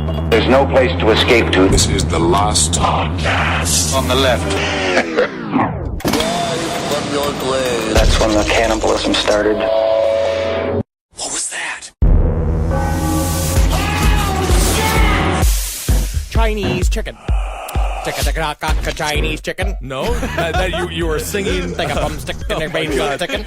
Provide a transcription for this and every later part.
There's no place to escape to. This is the last podcast. On the left. That's when the cannibalism started. What was that? Chinese chicken. Chinese chicken. No? that you were singing Like a bum stick in their brain chicken.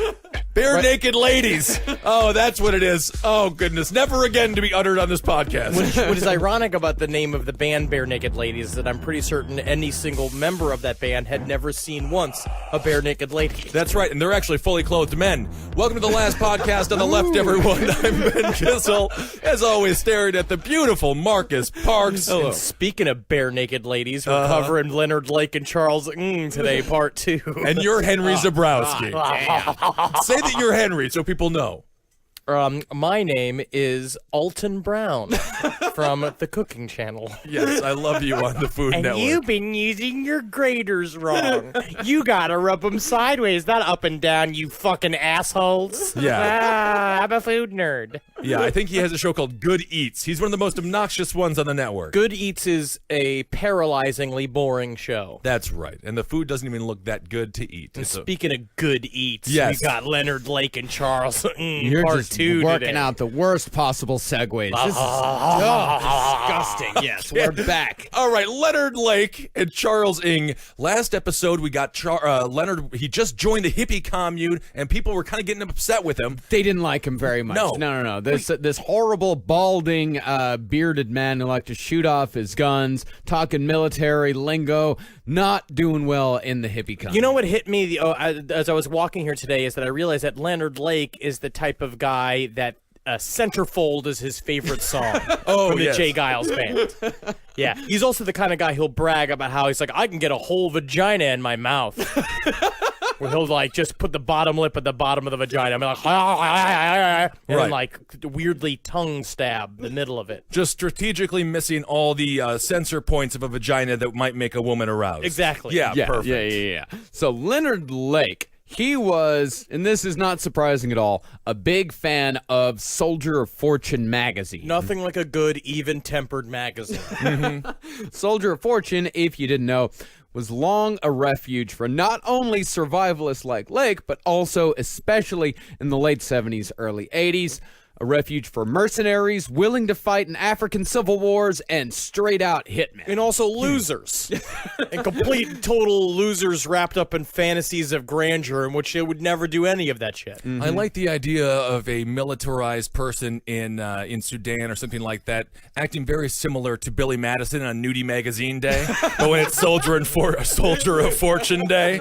Bare Naked Ladies. Oh, that's what it is. Oh, goodness. Never again to be uttered on this podcast. What is ironic about the name of the band Bare Naked Ladies is that I'm pretty certain any single member of that band had never seen once a bare naked lady. That's right, and they're actually fully clothed men. Welcome to the last podcast on the left, everyone. I'm Ben Kissel, as always, staring at the beautiful Marcus Parks. Hello. And speaking of bare naked ladies, we're covering Leonard Lake and Charles today, part 2. And you're Henry Zabrowski. Say that you're Henry so people know. My name is Alton Brown from the Cooking Channel. Yes, I love you on the Food And Network. you've been using your graters wrong. You gotta rub them sideways, not up and down, you fucking assholes. Yeah. I'm a food nerd. Yeah, I think he has a show called Good Eats. He's one of the most obnoxious ones on the network. Good Eats is a paralyzingly boring show. That's right, and the food doesn't even look that good to eat. And speaking of Good Eats, Yes. we got Leonard Lake and Charles. You're part just 2 working today. out the worst possible segues. This is disgusting. Yes, we're back. All right, Leonard Lake and Charles Ng. Last episode, we got Leonard. He just joined the hippie commune, and people were kind of getting upset with him. They didn't like him very much. No. This horrible, balding, bearded man who liked to shoot off his guns, talking military lingo, not doing well in the hippie commune. You know what hit me as I was walking here today is that I realized that Leonard Lake is the type of guy that Centerfold is his favorite song from the yes. Jay Giles Band. Yeah, he's also the kind of guy who'll brag about how he's like, I can get a whole vagina in my mouth. Where he'll like just put the bottom lip at the bottom of the vagina and be like, and then, like weirdly tongue stab the middle of it. Just strategically missing all the sensor points of a vagina that might make a woman aroused. Exactly. Yeah, perfect. Yeah. So Leonard Lake, he was, and this is not surprising at all, a big fan of Soldier of Fortune magazine. Nothing like a good, even-tempered magazine. Soldier of Fortune, if you didn't know, was long a refuge for not only survivalists like Lake, but also, especially in the late 70s, early 80s, a refuge for mercenaries willing to fight in African civil wars and straight-out hitmen. And also losers. And complete, total losers wrapped up in fantasies of grandeur in which they would never do any of that shit. I like the idea of a militarized person in Sudan or something like that acting very similar to Billy Madison on Nudie Magazine Day, but when it's Soldier of Fortune Day.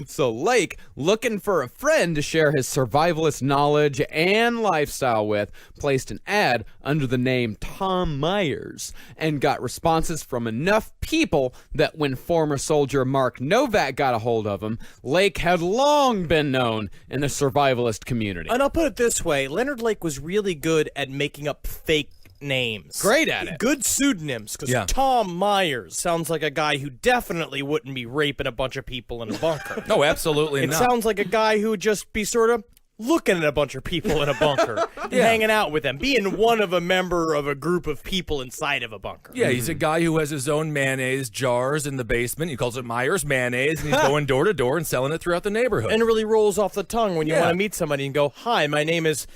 So Lake, looking for a friend to share his survivalist knowledge and lifestyle with, placed an ad under the name Tom Myers and got responses from enough people that when former soldier Mark Novak got a hold of him, Lake had long been known in the survivalist community. And I'll put it this way, Leonard Lake was really good at making up fake names. Great at it. Good pseudonyms, because Yeah. Tom Myers sounds like a guy who definitely wouldn't be raping a bunch of people in a bunker. No, absolutely It not. sounds like a guy who would just be sort of looking at a bunch of people in a bunker, and hanging out with them, being one of a member of a group of people inside of a bunker. Yeah, he's a guy who has his own mayonnaise jars in the basement. He calls it Myers Mayonnaise, and he's going door to door and selling it throughout the neighborhood. And it really rolls off the tongue when you want to meet somebody and go, hi, my name is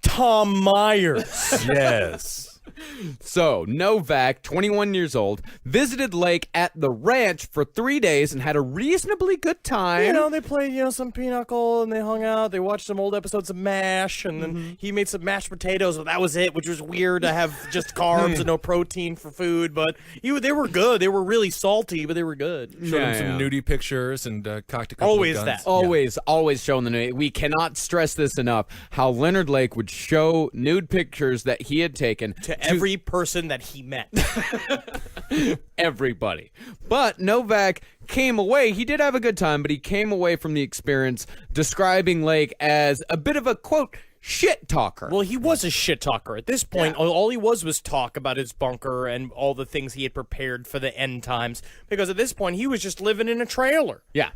Tom Myers. Yes. So, Novak, 21 years old, visited Lake at the ranch for 3 days and had a reasonably good time. You know, they played, some pinochle, and they hung out. They watched some old episodes of MASH, and then he made some mashed potatoes, but that was it, which was weird to have just carbs and no protein for food. But they were good. They were really salty, but they were good. Showed him some nudie pictures and cocked a couple Always of guns. that. Always showing the nude. We cannot stress this enough, how Leonard Lake would show nude pictures that he had taken To every person that he met. everybody. But Novak came away. He did have a good time, but he came away from the experience describing Lake as a bit of a, quote, shit talker. Well, he was a shit talker. At this point, all he was talk about his bunker and all the things he had prepared for the end times. Because at this point, he was just living in a trailer. Yeah.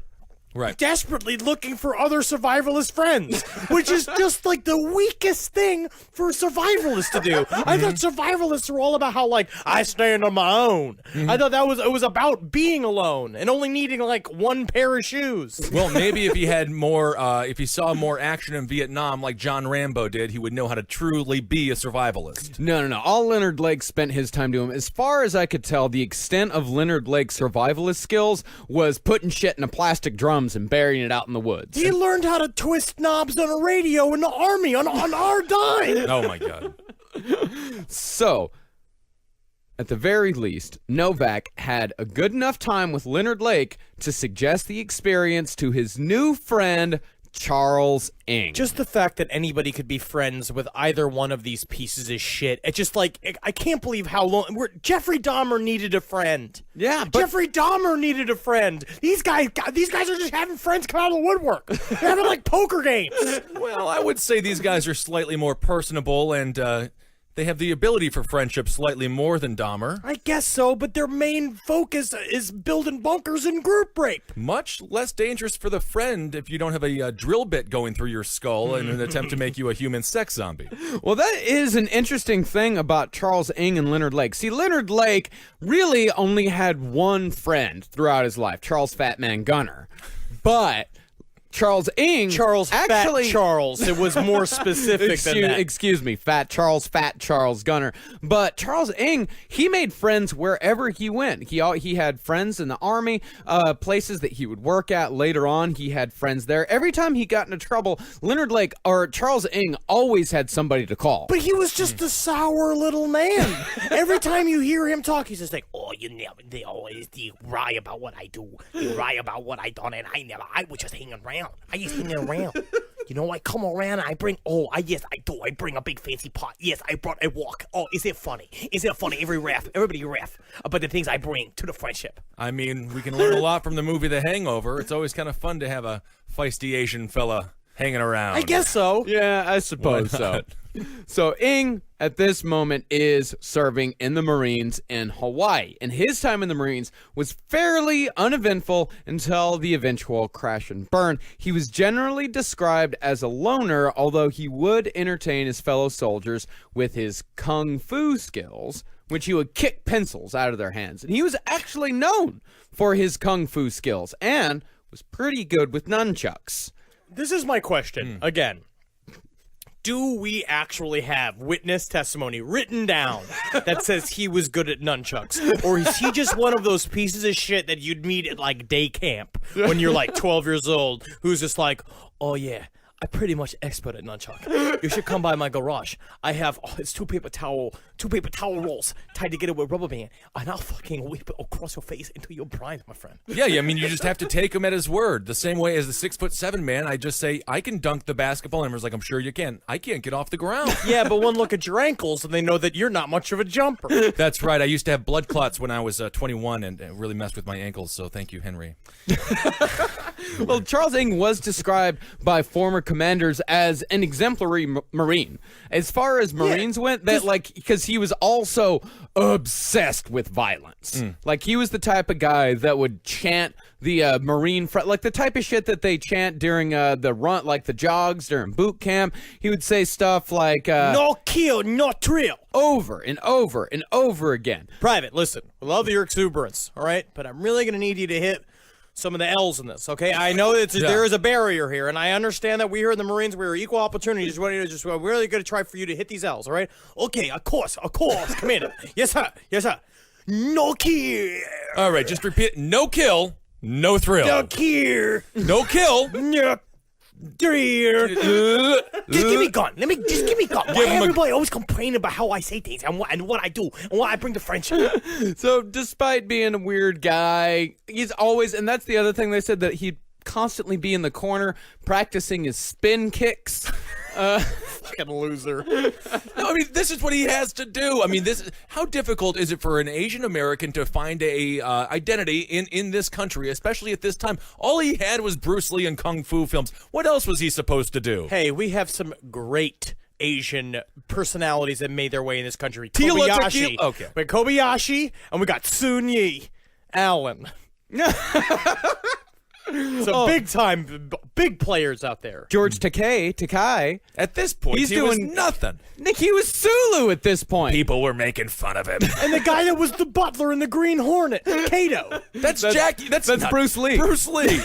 Right. desperately looking for other survivalist friends, which is just like the weakest thing for survivalists to do. I thought survivalists were all about how, like, I stand on my own. I thought it was about being alone and only needing like one pair of shoes. Well, maybe if he had more, if he saw more action in Vietnam like John Rambo did, he would know how to truly be a survivalist. No. All Leonard Lake spent his time doing, as far as I could tell, the extent of Leonard Lake's survivalist skills was putting shit in a plastic drums and burying it out in the woods. He learned how to twist knobs on a radio in the army on our dime. Oh my God. So, at the very least, Novak had a good enough time with Leonard Lake to suggest the experience to his new friend, Charles Ng. Just the fact that anybody could be friends with either one of these pieces of shit. It's just like, I can't believe how long. Jeffrey Dahmer needed a friend. Yeah, but Jeffrey Dahmer needed a friend. These guys are just having friends come out of the woodwork. They're having like poker games. Well, I would say these guys are slightly more personable and they have the ability for friendship slightly more than Dahmer. I guess so, but their main focus is building bunkers and group rape. Much less dangerous for the friend if you don't have a drill bit going through your skull in an attempt to make you a human sex zombie. well, that is an interesting thing about Charles Ng and Leonard Lake. See, Leonard Lake really only had one friend throughout his life, Charles Fat Man Gunner. But Charles Ng actually Fat Charles. It was more specific than that. Excuse me, Fat Charles Gunner. But Charles Ng, he made friends wherever he went. He had friends in the army, places that he would work at later on. He had friends there. Every time he got into trouble, Leonard Lake or Charles Ng always had somebody to call. But he was just a sour little man. Every time you hear him talk, he's just like, "Oh, they always lie about what I do. They lie about what I done, and I was just hanging around. I just hanging around. You know, I come around and I bring, yes, I do. I bring a big fancy pot. Yes, I brought a walk. Oh, is it funny? Is it funny? Everybody ref about the things I bring to the friendship. I mean, we can learn a lot from the movie The Hangover. It's always kind of fun to have a feisty Asian fella hanging around. I guess so. Yeah, I suppose so. So Ng, at this moment, is serving in the Marines in Hawaii, and his time in the Marines was fairly uneventful until the eventual crash and burn. He was generally described as a loner, although he would entertain his fellow soldiers with his kung fu skills, which he would kick pencils out of their hands. And he was actually known for his kung fu skills and was pretty good with nunchucks. This is my question, again. Do we actually have witness testimony written down that says he was good at nunchucks? Or is he just one of those pieces of shit that you'd meet at, like, day camp when you're, like, 12 years old, who's just like, oh, yeah, I'm pretty much expert at nunchuck. You should come by my garage. I have, it's two paper towel rolls tied together with rubber band, and I'll fucking whip it across your face until you're blind, my friend. Yeah, I mean, you just have to take him at his word. The same way as the 6'7" man, I just say, I can dunk the basketball, and everyone's like, I'm sure you can. I can't get off the ground. Yeah, but one look at your ankles, and they know that you're not much of a jumper. That's right. I used to have blood clots when I was 21, and it really messed with my ankles, so thank you, Henry. Well, Charles Ng was described by former commanders as an exemplary Marine. As far as Marines went, that because he was also obsessed with violence. Like, he was the type of guy that would chant the Marine, like the type of shit that they chant during the run, like the jogs during boot camp. He would say stuff like, no kill, no thrill. Over and over and over again. Private, listen, I love your exuberance, all right? But I'm really going to need you to hit some of the L's in this, okay? I know that there is a barrier here, and I understand that we here in the Marines, we're equal opportunities. We're really going to try for you to hit these L's, all right? Okay, of course, Commander. Yes, sir. No kill. All right, just repeat. No kill, no thrill. No kill. No kill. No thrill. Just give me gun. Just give me gun. Why everybody always complain about how I say things and what I do and what I bring to friendship? So, despite being a weird guy, he's always, and that's the other thing they said, that he'd constantly be in the corner practicing his spin kicks. Fucking loser. No, I mean, this is what he has to do. I mean, how difficult is it for an Asian American to find a identity in this country, especially at this time? All he had was Bruce Lee and Kung Fu films. What else was he supposed to do? Hey, we have some great Asian personalities that made their way in this country. Tila Kobayashi. Tequila. Okay. We got Kobayashi, and we got Sun Yi. Allen. So big players out there. George Takei. At this point, He's he was doing- nothing. Nick, he was Sulu at this point. People were making fun of him. And the guy that was the butler in the Green Hornet, Kato. That's Jackie. That's not Bruce Lee. Bruce Lee.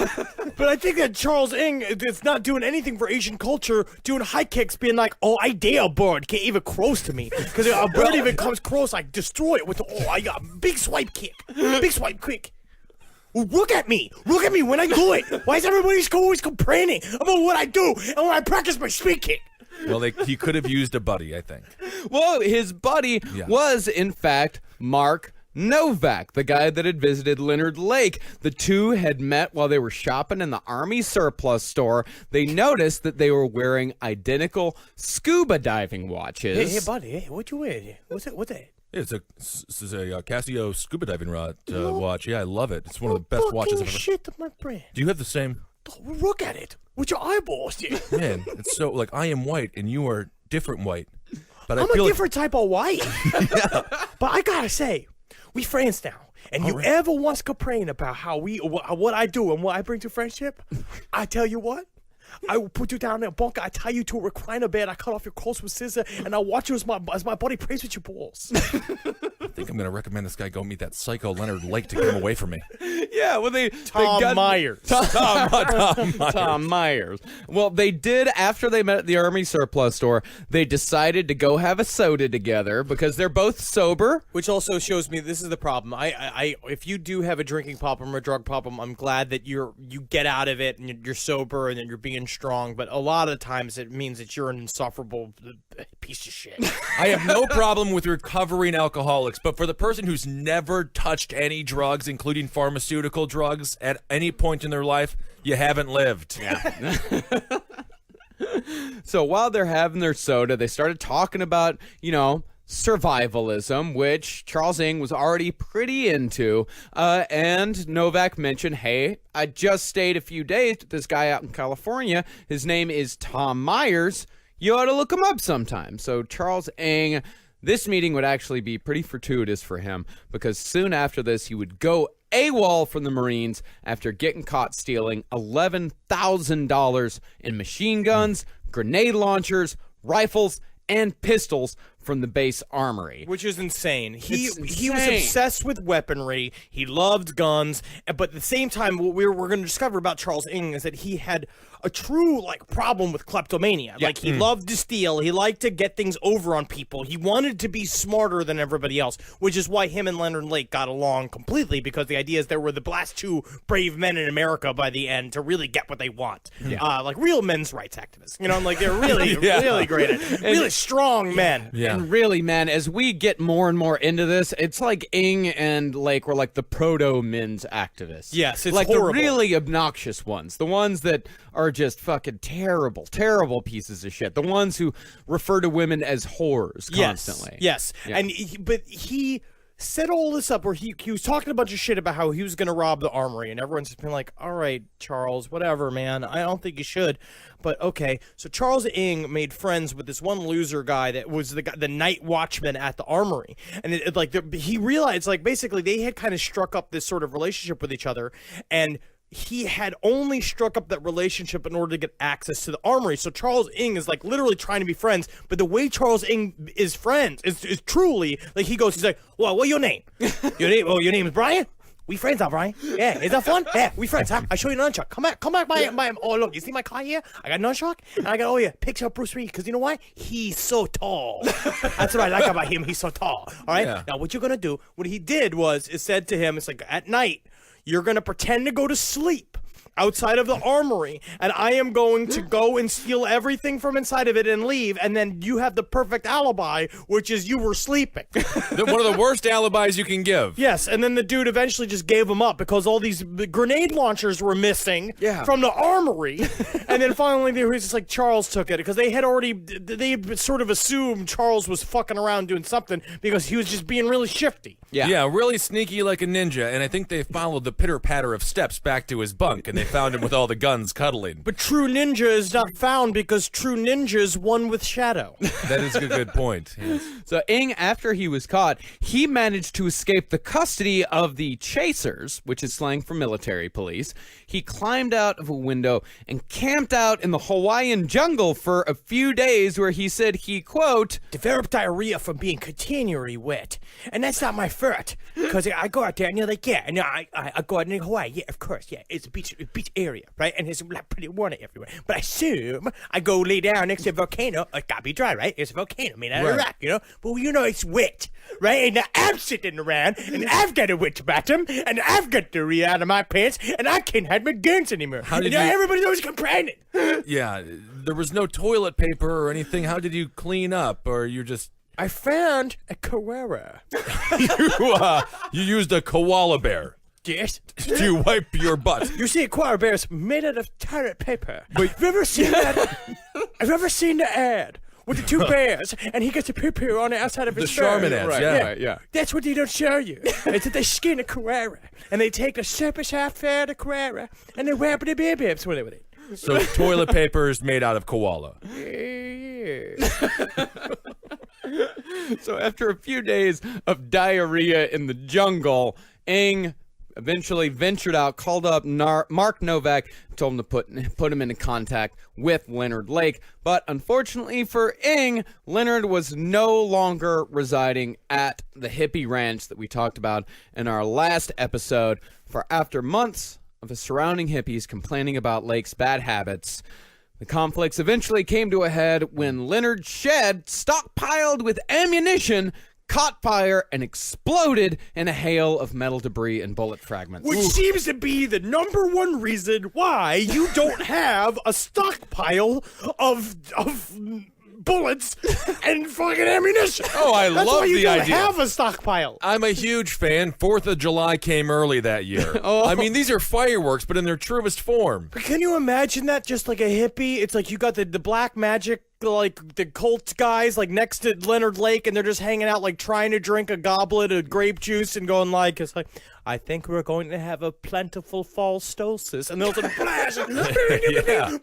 But I think that Charles Ng is not doing anything for Asian culture, doing high kicks, being like, oh, I dare a bird, can't even close to me. Because a bird even comes close, I destroy it with I got a big swipe kick. Big swipe quick. Look at me when I do it. Why is everybody always complaining about what I do and when I practice my speed kick? Well, he could have used a buddy, I think. Well, his buddy was, in fact, Mark Novak, the guy that had visited Leonard Lake. The two had met while they were shopping in the Army surplus store. They noticed that they were wearing identical scuba diving watches. Hey, buddy, hey, what you wear? What's that? It's a Casio scuba diving rod watch. Yeah, I love it. It's one of the best watches I've ever. Shit, my friend. Do you have the same? Look at it with your eyeballs, dude. Man, it's so like I am white and you are different white. But I'm I feel a different type of white. But I gotta say, we friends now. And you ever once complain about what I do and what I bring to friendship? I tell you what. I will put you down in a bunker. I tie you to a recliner bed. I cut off your clothes with scissors, and I watch you as my body prays with your balls. I think I'm going to recommend this guy go meet that psycho Leonard Lake to get him away from me. Yeah, well, Tom Myers. Tom Myers. Well, they did, after they met at the Army surplus store, they decided to go have a soda together because they're both sober. Which also shows me this is the problem. I if you do have a drinking problem or a drug problem, I'm glad that you get out of it and you're sober and then you're being strong. But a lot of times it means that you're an insufferable piece of shit. I have no problem with recovering alcoholics, but for the person who's never touched any drugs, including pharmaceutical drugs, at any point in their life, you haven't lived. Yeah. So while they're having their soda, they started talking about, survivalism, which Charles Ng was already pretty into. And Novak mentioned, hey, I just stayed a few days with this guy out in California. His name is Tom Myers. You ought to look him up sometime. So Charles Ng, this meeting would actually be pretty fortuitous for him because soon after this, he would go AWOL from the Marines after getting caught stealing $11,000 in machine guns, grenade launchers, rifles, and pistols from the base armory. Which is insane. He It's was insane. obsessed with weaponry. He loved guns. But at the same time, what we're going to discover about Charles Ng is that he had a true problem with kleptomania. Like he loved to steal. He liked to get things over on people. He wanted to be smarter than everybody else, which is why him and Leonard Lake got along completely, because the idea is there were the last two brave men in America by the end to really get what they want. Like real men's rights activists. They're really, really great at it. Really strong men. Yeah. And really, man, as we get more and more into this, it's like Ng and Lake were like the proto-men's activists. Yes, it's like horrible. the really obnoxious ones. The ones that are just fucking terrible, terrible pieces of shit. The ones who refer to women as whores constantly. Yes. Yeah. And he set all this up where he was talking a bunch of shit about how he was going to rob the armory, and everyone's just been like, all right, Charles, whatever, man. I don't think you should, but okay. So Charles Ng made friends with this one loser guy that was the night watchman at the armory, and he realized basically they had kind of struck up this sort of relationship with each other, and he had only struck up that relationship in order to get access to the armory. So Charles Ng is literally trying to be friends, but the way Charles Ng is friends is truly he's like, well, what's your name? Your name is Brian? We friends now, Brian. Yeah, is that fun? Yeah, we friends, huh? I'll show you an nunchuck. Come back by oh, look, you see my car here? I got a nunchuck, and I got, picture of Bruce Lee, because you know why? He's so tall. That's what I like about him. He's so tall. All right? Yeah. Now, what you're going to do, what he did was, it said to him, it's at night, you're going to pretend to go to sleep outside of the armory, and I am going to go and steal everything from inside of it and leave, and then you have the perfect alibi, which is you were sleeping. One of the worst alibis you can give. Yes, and then the dude eventually just gave him up because all these grenade launchers were missing from the armory, and then finally there was just Charles took it, because they had sort of assumed Charles was fucking around doing something because he was just being really shifty. Yeah. Really sneaky like a ninja, and I think they followed the pitter-patter of steps back to his bunk, and they they found him with all the guns cuddling. But true ninja is not found because true ninjas won with shadow. That is a good point. Yes. So Ng, after he was caught, he managed to escape the custody of the chasers, which is slang for military police. He climbed out of a window and camped out in the Hawaiian jungle for a few days, where he said he, quote, Developed diarrhea from being continually wet. And that's not my fault. Because I go out there and you're like, yeah, no, I go out in Hawaii. Yeah, of course, yeah. It's a beach area, right? And there's like pretty water everywhere. But I assume I go lay down next to a volcano. It gotta be dry, right? It's a volcano made out of rock, you know? But it's wet, right? And I'm sitting around and I've got a wet bottom and I've got diarrhea out of my pants and I can't hide my guns anymore. How did everybody's always complaining. Yeah, there was no toilet paper or anything. How did you clean up? Or you just... I found a Carrera. you used a koala bear Yes. to wipe your butt. You see, a koala bear is made out of toilet paper. But have you ever seen that? Have you ever seen the ad with the two bears and he gets a poo-poo on the outside of his The Charmin fur? ads, right, yeah. right, yeah. That's what they don't show you. It's that they skin a Carrera and they take the surface half fair of the Carrera and they wrap it in bear bibs with it. So toilet paper is made out of koala. So after a few days of diarrhea in the jungle, Ng eventually ventured out, called up Mark Novak, told him to put him into contact with Leonard Lake. But unfortunately for Ng, Leonard was no longer residing at the hippie ranch that we talked about in our last episode. For after months of the surrounding hippies complaining about Lake's bad habits, the conflicts eventually came to a head when Leonard's shed, stockpiled with ammunition, caught fire and exploded in a hail of metal debris and bullet fragments. Which seems to be the number one reason why you don't have a stockpile of bullets and fucking ammunition. Oh, I That's love why you the don't idea. have a stockpile. I'm a huge fan. 4th of July came early that year. I mean, these are fireworks, but in their truest form. But can you imagine that? Just like a hippie, it's like you got the black magic, like the cult guys, like next to Leonard Lake, and they're just hanging out, like trying to drink a goblet of grape juice and going like, it's like, I think we're going to have a plentiful fall solstice, and they'll just flash. Yeah.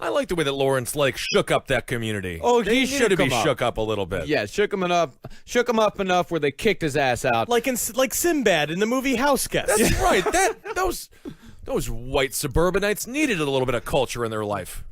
I like the way that Lawrence Lake shook up that community. Oh, he he should have been shook 'em up. shook up a little bit. Yeah, shook him up enough where they kicked his ass out. like Sinbad in the movie House Guest. That's right. Those white suburbanites needed a little bit of culture in their life.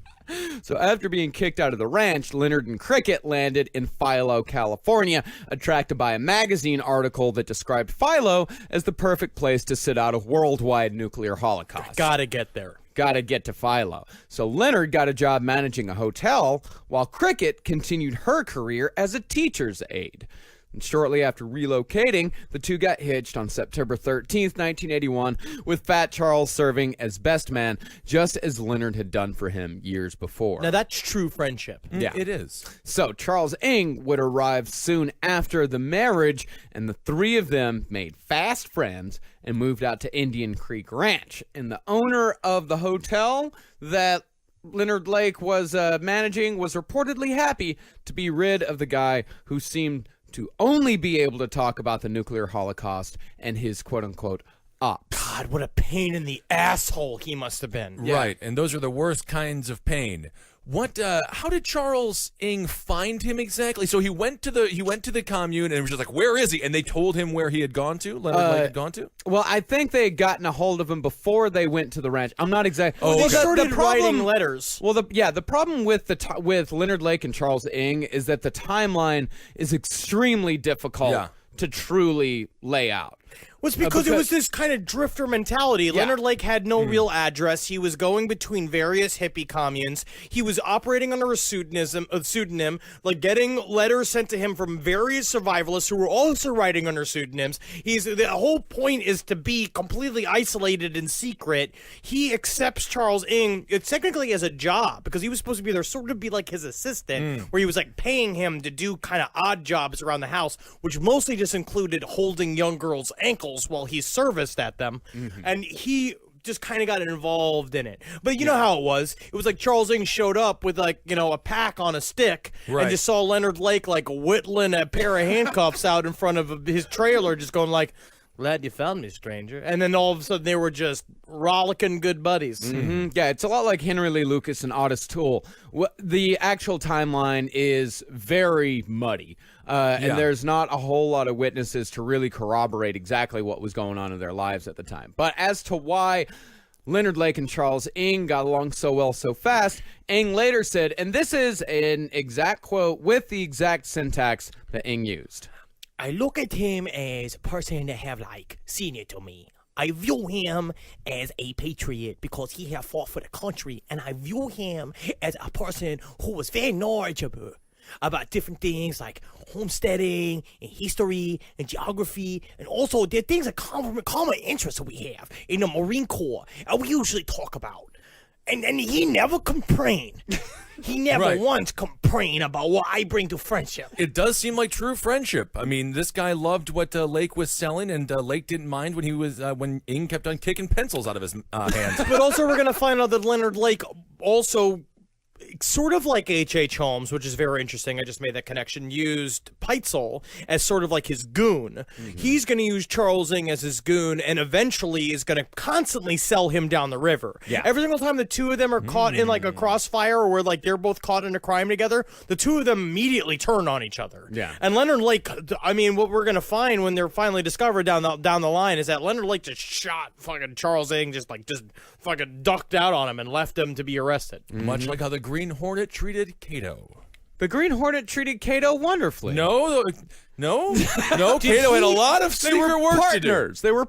So after being kicked out of the ranch, Leonard and Cricket landed in Philo, California, attracted by a magazine article that described Philo as the perfect place to sit out a worldwide nuclear holocaust. Gotta get there. Gotta get to Philo. So Leonard got a job managing a hotel, while Cricket continued her career as a teacher's aide. And shortly after relocating, the two got hitched on September 13th, 1981, with Fat Charles serving as best man, just as Leonard had done for him years before. Now that's true friendship. Yeah. It is. So Charles Ng would arrive soon after the marriage, and the three of them made fast friends and moved out to Indian Creek Ranch. And the owner of the hotel that Leonard Lake was managing was reportedly happy to be rid of the guy who seemed to only be able to talk about the nuclear holocaust and his quote-unquote ops. God, what a pain in the asshole he must have been. Right, and those are the worst kinds of pain. How did Charles Ng find him exactly? So he went to the commune and was just like, where is he? And they told him where he had gone to, Leonard Lake had gone to? Well, I think they had gotten a hold of him before they went to the ranch. I'm not exactly. They Well, started problem- writing letters. Well, the problem with with Leonard Lake and Charles Ng is that the timeline is extremely difficult to truly lay out. Was because it was this kind of drifter mentality. Leonard Lake had no real address. He was going between various hippie communes. He was operating under a pseudonym, like getting letters sent to him from various survivalists who were also writing under pseudonyms. The whole point is to be completely isolated and secret. He accepts Charles Ng, technically as a job, because he was supposed to be there, sort of be like his assistant, where he was like paying him to do kind of odd jobs around the house, which mostly just included holding young girls' ankles while he serviced at them. And he just kind of got involved in it. But you know how it was. It was like Charles Ng showed up with like, a pack on a stick and just saw Leonard Lake like whittling a pair of handcuffs out in front of his trailer, just going like, Glad you found me, stranger. And then all of a sudden they were just rollicking good buddies. Yeah, it's a lot like Henry Lee Lucas and Otis Toole. The actual timeline is very muddy, and there's not a whole lot of witnesses to really corroborate exactly what was going on in their lives at the time. But as to why Leonard Lake and Charles Ng got along so well so fast, Ng later said, and this is an exact quote with the exact syntax that Ng used. I look at him as a person that have senior to me. I view him as a patriot because he have fought for the country, and I view him as a person who was very knowledgeable about different things like homesteading and history and geography, and also there are things of common interest that we have in the Marine Corps, and we usually talk about. And he never complained. He never once complained about what I bring to friendship. It does seem like true friendship. I mean, this guy loved what Lake was selling, and Lake didn't mind when he was when Ng kept on kicking pencils out of his hands. But also, we're gonna find out that Leonard Lake also, sort of like H.H. Holmes, which is very interesting, I just made that connection, used Peitzel as sort of like his goon. He's going to use Charles Ng as his goon, and eventually is going to constantly sell him down the river. Yeah. Every single time the two of them are caught in a crossfire, or where they're both caught in a crime together, the two of them immediately turn on each other. Yeah. And Leonard Lake, I mean, what we're going to find when they're finally discovered down the line is that Leonard Lake just shot fucking Charles Ng, just fucking ducked out on him and left him to be arrested. Much like how the Green Hornet treated Cato. The Green Hornet treated Cato wonderfully. No. Cato had a lot of They were secret work partners. to do. They were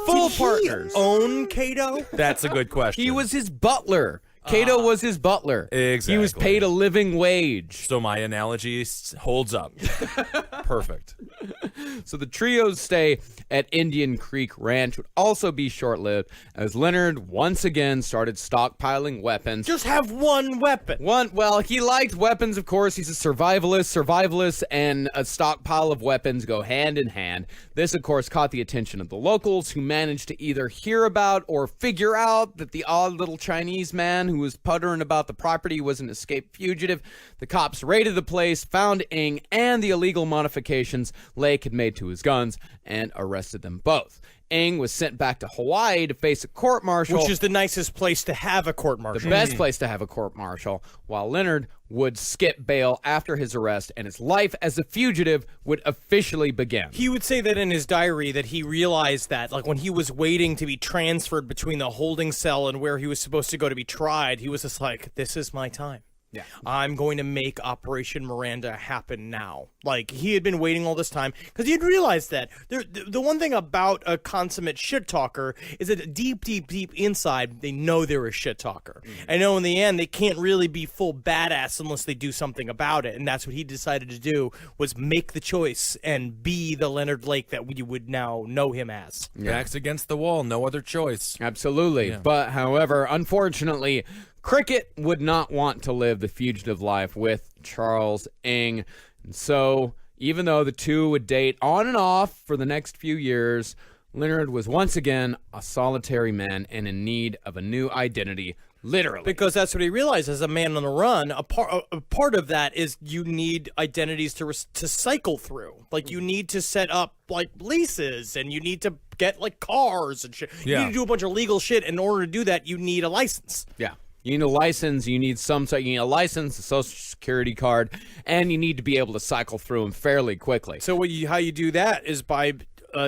full Did partners. he own Cato? That's a good question. He was his butler. Cato was his butler. Exactly. He was paid a living wage. So my analogy holds up. Perfect. So the trio's stay at Indian Creek Ranch would also be short-lived, as Leonard once again started stockpiling weapons. Just have one weapon. Well, he liked weapons, of course. He's a survivalist. Survivalists and a stockpile of weapons go hand in hand. This, of course, caught the attention of the locals, who managed to either hear about or figure out that the odd little Chinese man who was puttering about the property was an escaped fugitive. The cops raided the place, found Ng and the illegal modifications Lake had made to his guns, and arrested them both. Ng was sent back to Hawaii to face a court-martial. Which is the nicest place to have a court-martial. The best place to have a court-martial, while Leonard would skip bail after his arrest, and his life as a fugitive would officially begin. He would say that in his diary, that he realized that, when he was waiting to be transferred between the holding cell and where he was supposed to go to be tried, he was just like, this is my time. Yeah. I'm going to make Operation Miranda happen now. He had been waiting all this time because he had realized that the one thing about a consummate shit talker is that deep inside, they know they're a shit talker. I know in the end, they can't really be full badass unless they do something about it. And that's what he decided to do, was make the choice and be the Leonard Lake that we would now know him as. Backs against the wall, no other choice. Absolutely. But, however, unfortunately, Cricket would not want to live the fugitive life with Charles Ng. And so, even though the two would date on and off for the next few years, Leonard was once again a solitary man and in need of a new identity, literally. Because that's what he realized as a man on the run. A part of that is you need identities to cycle through. You need to set up leases, and you need to get cars and shit. You need to do a bunch of legal shit. In order to do that, you need a license. Yeah. You need a license, you need a license, a social security card, and you need to be able to cycle through them fairly quickly. So how you do that is by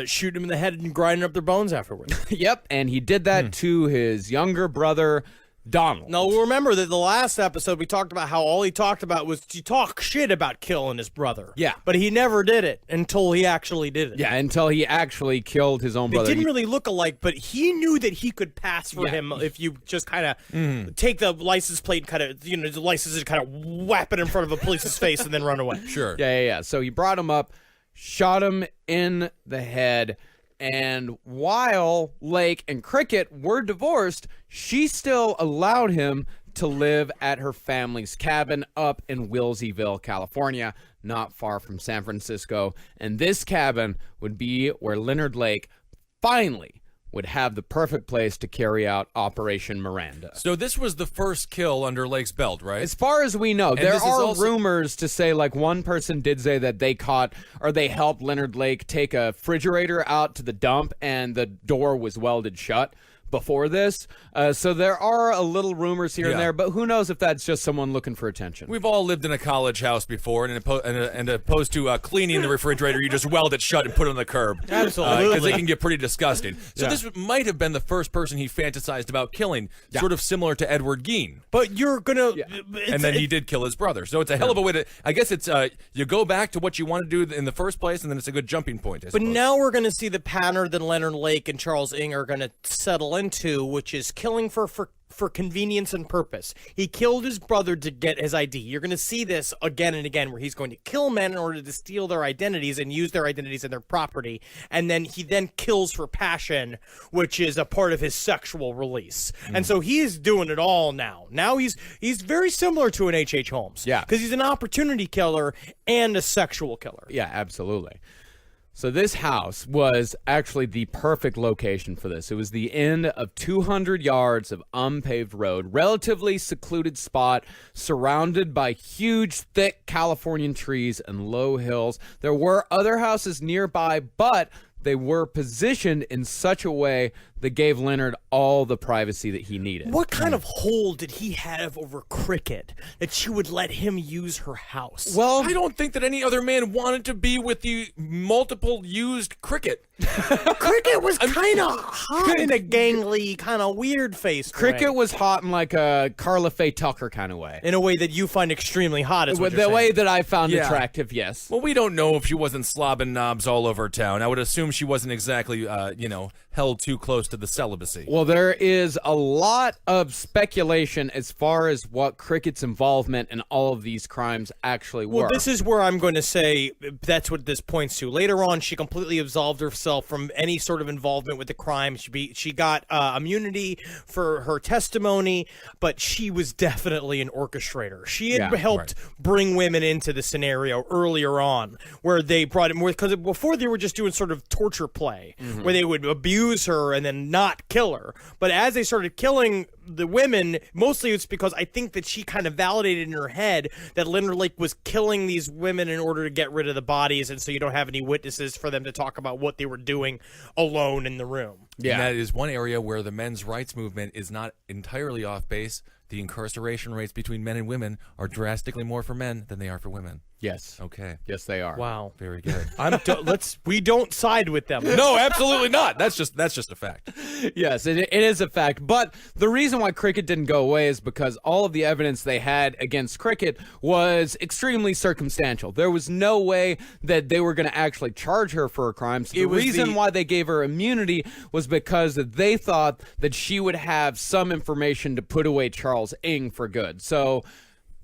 shooting them in the head and grinding up their bones afterwards. Yep, and he did that to his younger brother, Donald. Now, remember that the last episode we talked about how all he talked about was to talk shit about killing his brother. Yeah. But he never did it until he actually did it. Yeah, until he actually killed his own brother. They didn't really look alike, but he knew that he could pass for him if you just kind of take the license plate and the license and kind of whap it in front of a police's face and then run away. Sure. Yeah. So he brought him up, shot him in the head, and while Lake and Cricket were divorced, she still allowed him to live at her family's cabin up in Wilseyville, California, not far from San Francisco. And this cabin would be where Leonard Lake finally would have the perfect place to carry out Operation Miranda. So this was the first kill under Lake's belt, right? As far as we know, there this is are also- rumors to say, like, one person did say that they caught or they helped Leonard Lake take a refrigerator out to the dump and the door was welded shut before this. So there are a little rumors here and Yeah. there, but who knows if that's just someone looking for attention. We've all lived in a college house before, and opposed to cleaning the refrigerator, you just weld it shut and put it on the curb. Absolutely. Because they can get pretty disgusting. So this might have been the first person he fantasized about killing, sort of similar to Edward Gein. But you're gonna, And then he did kill his brother. So it's a hell of a way to, I guess it's, you go back to what you want to do in the first place, and then it's a good jumping point, I But suppose. now we're going to see the pattern that Leonard Lake and Charles Ng are going to settle into, which is killing for convenience and purpose. He killed his brother to get his ID. You're going to see this again and again, where he's going to kill men in order to steal their identities and use their identities and their property, and then he kills for passion, which is a part of his sexual release. And so he's doing it all now. Now he's very similar to an H.H. Holmes. Yeah. Because he's an opportunity killer and a sexual killer. Yeah, absolutely. So this house was actually the perfect location for this. It was the end of 200 yards of unpaved road, relatively secluded spot, surrounded by huge, thick Californian trees and low hills. There were other houses nearby, but they were positioned in such a way that gave Leonard all the privacy that he needed. What kind of hold did he have over Cricket that she would let him use her house? Well, I don't think that any other man wanted to be with the multiple used Cricket. Cricket was kind of hot in a gangly, kind of weird face. Cricket was hot in like a Carla Faye Tucker kind of way. in a way that you find extremely hot. Is what The you're way saying. that I found Yeah. attractive, yes. Well, we don't know if she wasn't slobbing knobs all over town. I would assume she wasn't exactly, held too close to the celibacy. Well, there is a lot of speculation as far as what Cricket's involvement in all of these crimes actually were. Well, this is where I'm going to say that's what this points to. Later on, she completely absolved herself from any sort of involvement with the crime. She got immunity for her testimony, but she was definitely an orchestrator. She had helped bring women into the scenario earlier on, where they brought it more, because before they were just doing sort of torture play, where they would abuse her and then not kill her. But as they started killing the women, mostly it's because I think that she kind of validated in her head that Leonard Lake was killing these women in order to get rid of the bodies, and so you don't have any witnesses for them to talk about what they were doing alone in the room. Yeah. And that is one area where the men's rights movement is not entirely off base. The incarceration rates between men and women are drastically more for men than they are for women. Yes. Okay. Yes, they are. Wow. Very good. We don't side with them. No, absolutely not. That's just a fact. Yes, it is a fact. But the reason why Cricket didn't go away is because all of the evidence they had against Cricket was extremely circumstantial. There was no way that they were going to actually charge her for a crime. So the reason why they gave her immunity was because they thought that she would have some information to put away Charles Ng for good. So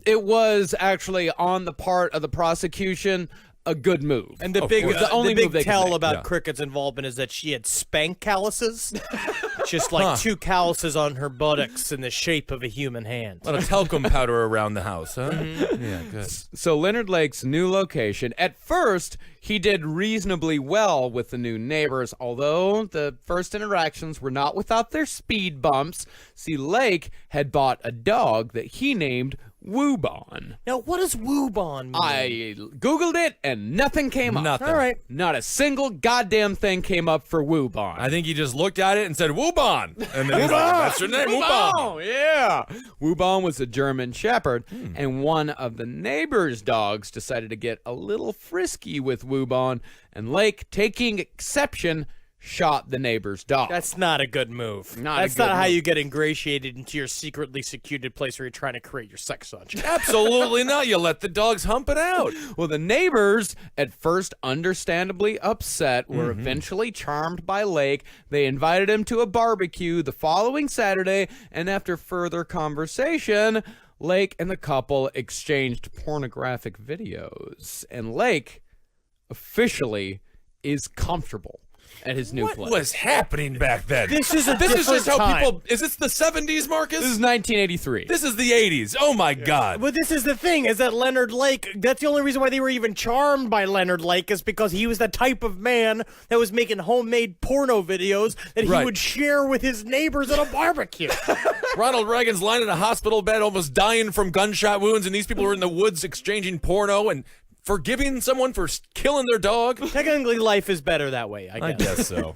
it was actually on the part of the prosecution a good move. And the Of big, course. the, The only big move they could tell make, about yeah. Cricket's involvement is that she had spank calluses, just like two calluses on her buttocks in the shape of a human hand. A lot of talcum powder around the house, huh? Yeah, good. So Leonard Lake's new location, at first, he did reasonably well with the new neighbors, although the first interactions were not without their speed bumps. See, Lake had bought a dog that he named Woobon. Now, what does Woobon mean? I Googled it and nothing came up. Nothing. All right. Not a single goddamn thing came up for Woobon. I think he just looked at it and said, Woobon! And then he's like, that's your name, Woobon! Woobon, yeah. Woobon was a German Shepherd, and one of the neighbor's dogs decided to get a little frisky with Woobon, and Lake, taking exception, shot the neighbor's dog. That's not a good move. Not a That's good not how move. you get ingratiated into your secretly secluded place where you're trying to create your sex dungeon. Absolutely not. You let the dogs hump it out. Well, the neighbors, at first understandably upset, were eventually charmed by Lake. They invited him to a barbecue the following Saturday, and after further conversation, Lake and the couple exchanged pornographic videos. And Lake officially is comfortable. at his new What place. was happening back then? This is a This is different just how time. people. Is this the 70s, Marcus? This is 1983. This is the 80s. Oh my God. But this is the thing, is that Leonard Lake, that's the only reason why they were even charmed by Leonard Lake is because he was the type of man that was making homemade porno videos that he Right. would share with his neighbors at a barbecue. Ronald Reagan's lying in a hospital bed, almost dying from gunshot wounds, and these people are in the woods exchanging porno and forgiving someone for killing their dog. Technically, life is better that way, I guess. I guess so.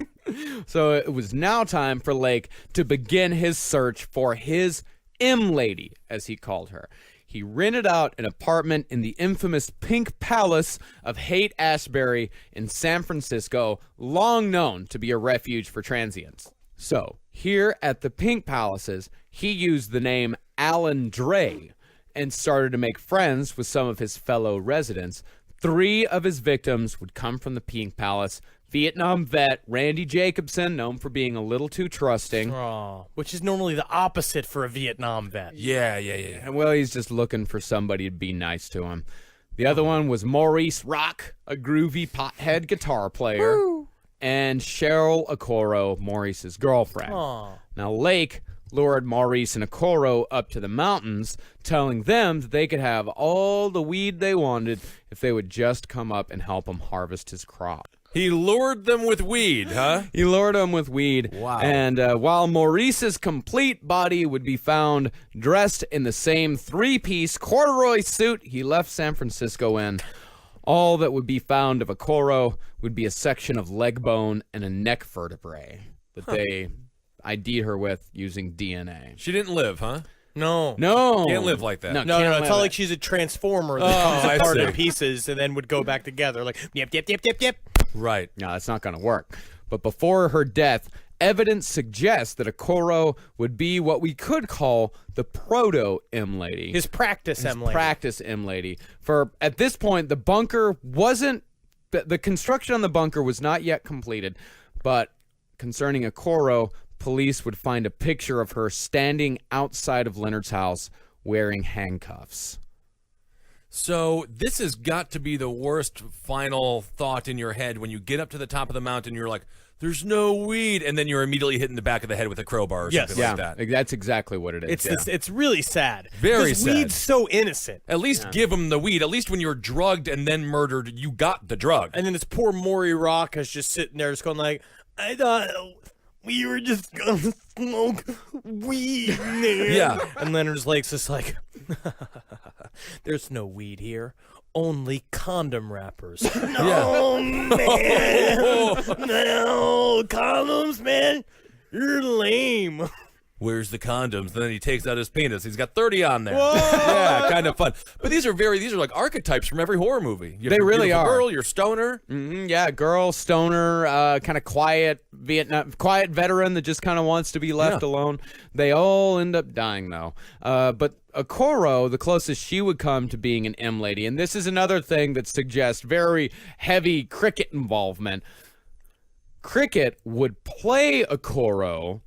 So it was now time for Lake to begin his search for his M-Lady, as he called her. He rented out an apartment in the infamous Pink Palace of Haight-Ashbury in San Francisco, long known to be a refuge for transients. So, here at the Pink Palaces, he used the name Alan Dre and started to make friends with some of his fellow residents. 3 of his victims would come from the Pink Palace. Vietnam vet Randy Jacobson, known for being a little too trusting. Aw, which is normally the opposite for a Vietnam vet. Yeah. And well, he's just looking for somebody to be nice to him. The other one was Maurice Rock, a groovy pothead guitar player. And Cheryl Okoro, Maurice's girlfriend. Aw. Now, Lake lured Maurice and Okoro up to the mountains, telling them that they could have all the weed they wanted if they would just come up and help him harvest his crop. He lured them with weed, huh? He lured them with weed. Wow. And while Maurice's complete body would be found dressed in the same 3-piece corduroy suit he left San Francisco in, all that would be found of Okoro would be a section of leg bone and a neck vertebrae that they ID'd her with using DNA. She didn't live, huh? No. No. Can't live like that. No, can't it's live not it. like she's a transformer that Oh, comes I apart see. in pieces and then would go back together. Like, yep. Right. No, that's not going to work. But before her death, evidence suggests that Okoro would be what we could call the proto-M-Lady. His practice, Emily. Practice M-Lady. For at this point, the bunker wasn't... The construction on the bunker was not yet completed. But concerning Okoro, police would find a picture of her standing outside of Leonard's house wearing handcuffs. So this has got to be the worst final thought in your head when you get up to the top of the mountain. You're like, "There's no weed," and then you're immediately hit in the back of the head with a crowbar or Yes. something like that. That's exactly what it is. It's really sad. Very 'Cause sad. weed's so innocent. At least give them the weed. At least when you're drugged and then murdered, you got the drug. And then this poor Maury Rock is just sitting there just going like, I thought we were just going to smoke weed, man. Yeah. And Leonard's Lake's just like, there's no weed here. Only condom wrappers. No, man. No, condoms, man. You're lame. Where's the condoms? And then he takes out his penis. He's got 30 on there. Yeah, kind of fun. But these are like archetypes from every horror movie. You have They your really beautiful are. Girl, your stoner. Yeah, girl, stoner, kind of quiet veteran that just kind of wants to be left Yeah. alone. They all end up dying, though. But Okoro, the closest she would come to being an M-Lady, and this is another thing that suggests very heavy cricket involvement. Cricket would play Okoro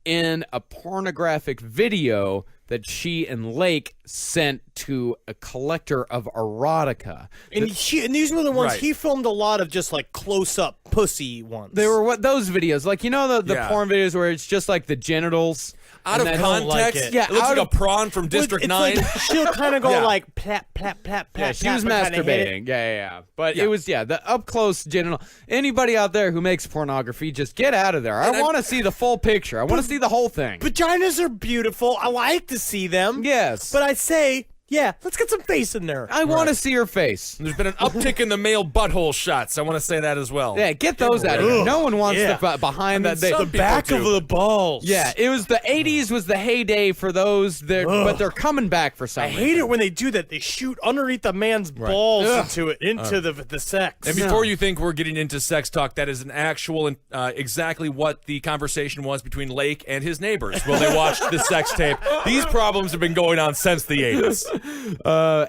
in a pornographic video that she and Lake sent to a collector of erotica. And these were the ones Right. he filmed a lot of, just like close-up pussy ones. They were those videos, like, you know, the Yeah. porn videos where it's just like the genitals Out of and then- don't like context. it. Yeah, it looks out like of- a prawn from District It's 9. like she'll kind of go Yeah. like plap, plap, plap, plap. Yeah, she was plap, and kinda hit it. masturbating. Yeah. But Yeah. it was, the up close genital. Anybody out there who makes pornography, just get out of there. I want to see the full picture. I want to see the whole thing. Vaginas are beautiful. I like to see them. Yes. But I say, yeah, let's get some face in there. I want to see her face. There's been an uptick in the male butthole shots. I want to say that as well. Yeah, get those out of here. Ugh. No one wants Yeah. the behind that. some the people back do. of the balls. Yeah, it was the 80s was the heyday for those that, but they're coming back for some I reason. hate it when they do that. They shoot underneath the man's balls into the sex. And before you think we're getting into sex talk, that is an actual exactly what the conversation was between Lake and his neighbors when they watched the sex tape. These problems have been going on since the 80s.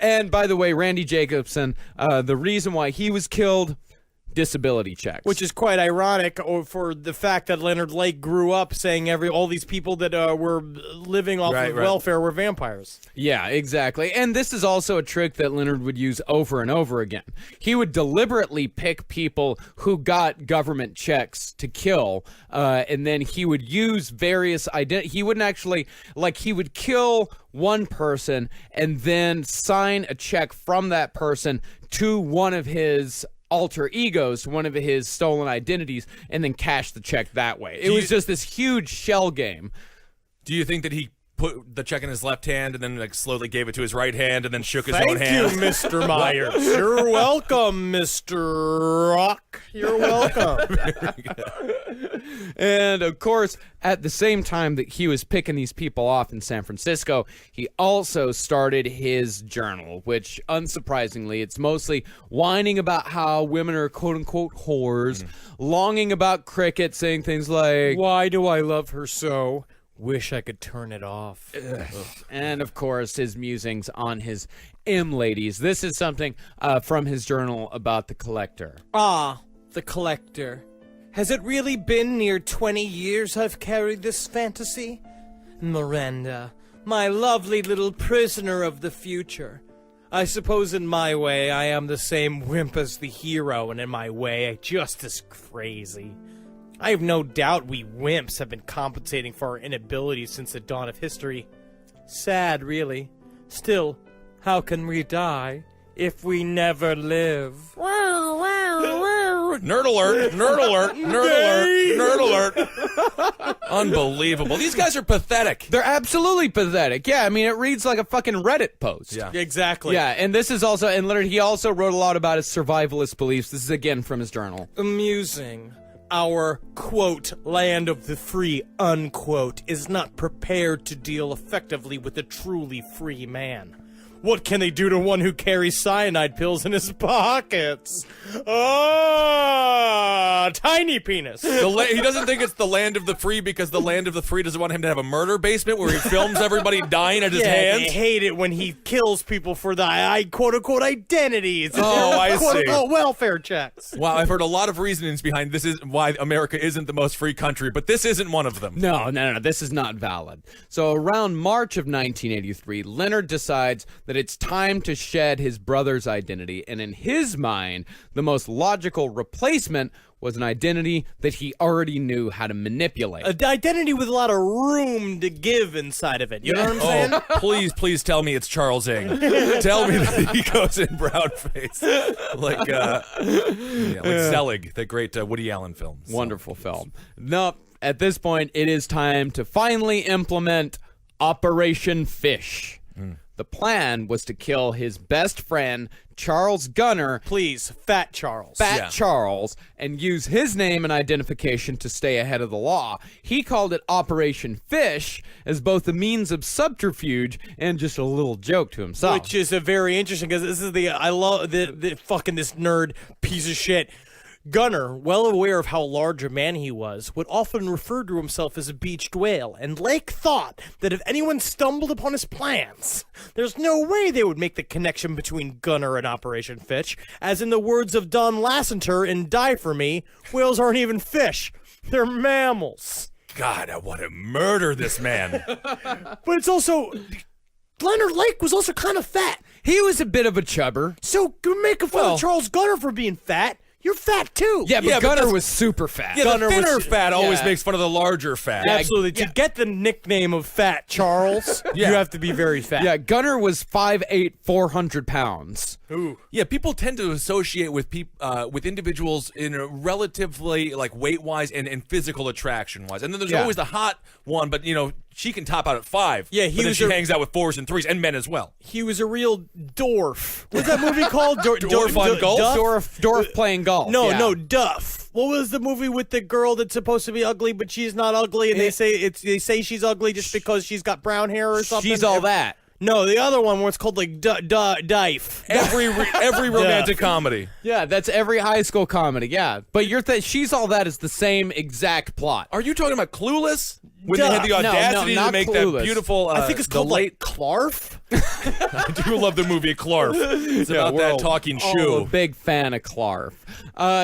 And by the way, Randy Jacobson, the reason why he was killed, disability checks. Which is quite ironic for the fact that Leonard Lake grew up saying all these people that were living off of welfare were vampires. Yeah, exactly. And this is also a trick that Leonard would use over and over again. He would deliberately pick people who got government checks to kill, and then he would use various he wouldn't actually, he would kill one person and then sign a check from that person to one of his alter egos, one of his stolen identities, and then cash the check that way. It was just this huge shell game. Do you think that he put the check in his left hand and then slowly gave it to his right hand and then shook his own hand? Thank you, Mr. Myers. You're welcome, Mr. Rock. You're welcome. And of course, at the same time that he was picking these people off in San Francisco, he also started his journal, which, unsurprisingly, it's mostly whining about how women are quote-unquote whores, longing about cricket, saying things like, "Why do I love her so? Wish I could turn it off." and of course his musings on his ladies. This is something from his journal about the collector. Ah, the collector. Has it really been near 20 years I've carried this fantasy? Miranda, my lovely little prisoner of the future. I suppose in my way I am the same wimp as the hero, and in my way just as crazy. I have no doubt we wimps have been compensating for our inabilities since the dawn of history. Sad, really. Still, how can we die if we never live? Nerd alert, nerd alert, nerd alert, nerd alert. Unbelievable. These guys are pathetic. They're absolutely pathetic. Yeah, I mean, it reads like a fucking Reddit post. Yeah. Exactly. Yeah, and this is also, and literally, he also wrote a lot about his survivalist beliefs. This is again from his journal. Amusing. Our, quote, land of the free, unquote, is not prepared to deal effectively with a truly free man. What can they do to one who carries cyanide pills in his pockets? Oh, tiny penis. He doesn't think it's the land of the free because the land of the free doesn't want him to have a murder basement where he films everybody dying at his hands. They hate it when he kills people for the quote-unquote identities. Oh, I see. Quote-unquote welfare checks. Wow, I've heard a lot of reasonings behind this is why America isn't the most free country, but this isn't one of them. No, this is not valid. So around March of 1983, Leonard decides that it's time to shed his brother's identity, and in his mind, the most logical replacement was an identity that he already knew how to manipulate. An identity with a lot of room to give inside of it. You know what I'm saying? Oh, please tell me it's Charles Ng. Tell me that he goes in brown face. Like Zelig, the great Woody Allen film. Wonderful film. Nope. At this point, it is time to finally implement Operation Fish. The plan was to kill his best friend, Charles Gunner, Please, Fat Charles. Charles, and use his name and identification to stay ahead of the law. He called it Operation Fish as both a means of subterfuge and just a little joke to himself. Which is a very interesting, because this is I love the fucking this nerd piece of shit. Gunner, well aware of how large a man he was, would often refer to himself as a beached whale, and Lake thought that if anyone stumbled upon his plans, there's no way they would make the connection between Gunner and Operation Fish, as in the words of Don Lasseter in Die For Me, whales aren't even fish, they're mammals. God, I want to murder this man. But it's also... Leonard Lake was also kind of fat. He was a bit of a chubber. So, make fun of Charles Gunner for being fat. You're fat too. Yeah, but Gunner was super fat. Yeah, Gunner the thinner was- fat always yeah. makes fun of the larger fat. Absolutely. To get the nickname of Fat Charles, you have to be very fat. Yeah, Gunner was 5'8", 400 pounds. Ooh. Yeah, people tend to associate with with individuals in a relatively weight-wise and physical attraction-wise. And then there's always the hot one, but she can top out at 5. Yeah, but then she hangs out with 4s and 3s and men as well. He was a real dwarf. What's that movie called? Dwarf on golf? Dwarf playing golf. No, Duff. What was the movie with the girl that's supposed to be ugly, but she's not ugly, and they say she's ugly just because she's got brown hair or something? She's all that. No, the other one where it's called Dife. Every romantic comedy. Yeah, that's every high school comedy, yeah. But She's All That is the same exact plot. Are you talking about Clueless? When they had the No, audacity not to make Clueless. that beautiful. I think it's the called late. Clarf. I do love the movie Clarf. It's about that talking Oh, shoe. a big fan of Clarf.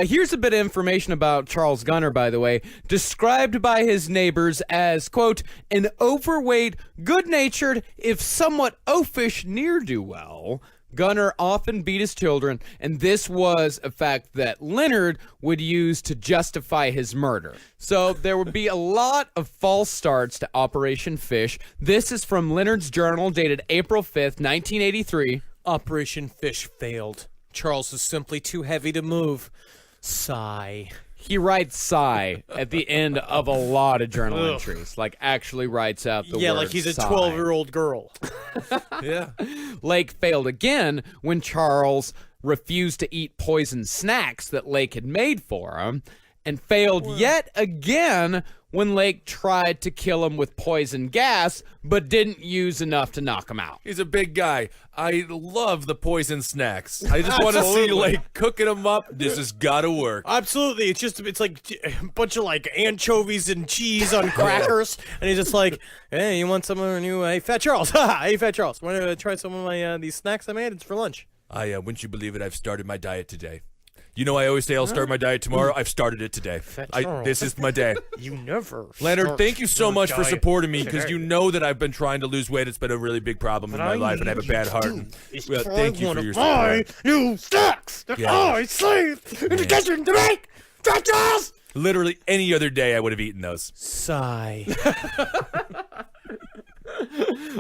Here's a bit of information about Charles Gunner, by the way. Described by his neighbors as, quote, an overweight, good-natured, if somewhat oafish ne'er-do-well. Gunner often beat his children, and this was a fact that Leonard would use to justify his murder. So there would be a lot of false starts to Operation Fish. This is from Leonard's journal dated April 5th, 1983. Operation Fish failed. Charles was simply too heavy to move. Sigh. He writes sigh at the end of a lot of journal entries. Like, actually writes out the Yeah, word like he's a sigh. 12-year-old girl. Yeah. Lake failed again when Charles refused to eat poisoned snacks that Lake had made for him, and failed yet again when Lake tried to kill him with poison gas, but didn't use enough to knock him out. He's a big guy. I love the poison snacks. I just want to see like cooking them up. This has got to work. Absolutely. It's like a bunch of like anchovies and cheese on crackers. And he's just like, hey, you want some of new, hey, Fat Charles. Hey, Fat Charles. Want to try some of my these snacks I made? It's for lunch. Wouldn't you believe it? I've started my diet today. You know, I always say I'll start my diet tomorrow. I've started it today. This is my day. You never. Leonard, thank you so much for supporting me because today. you know that I've been trying to lose weight. It's been a really big problem in my life, and I have a bad heart. Well, thank you for your support. New snacks that I save in the kitchen to make. Fat Charles. Literally any other day, I would have eaten those. Sigh.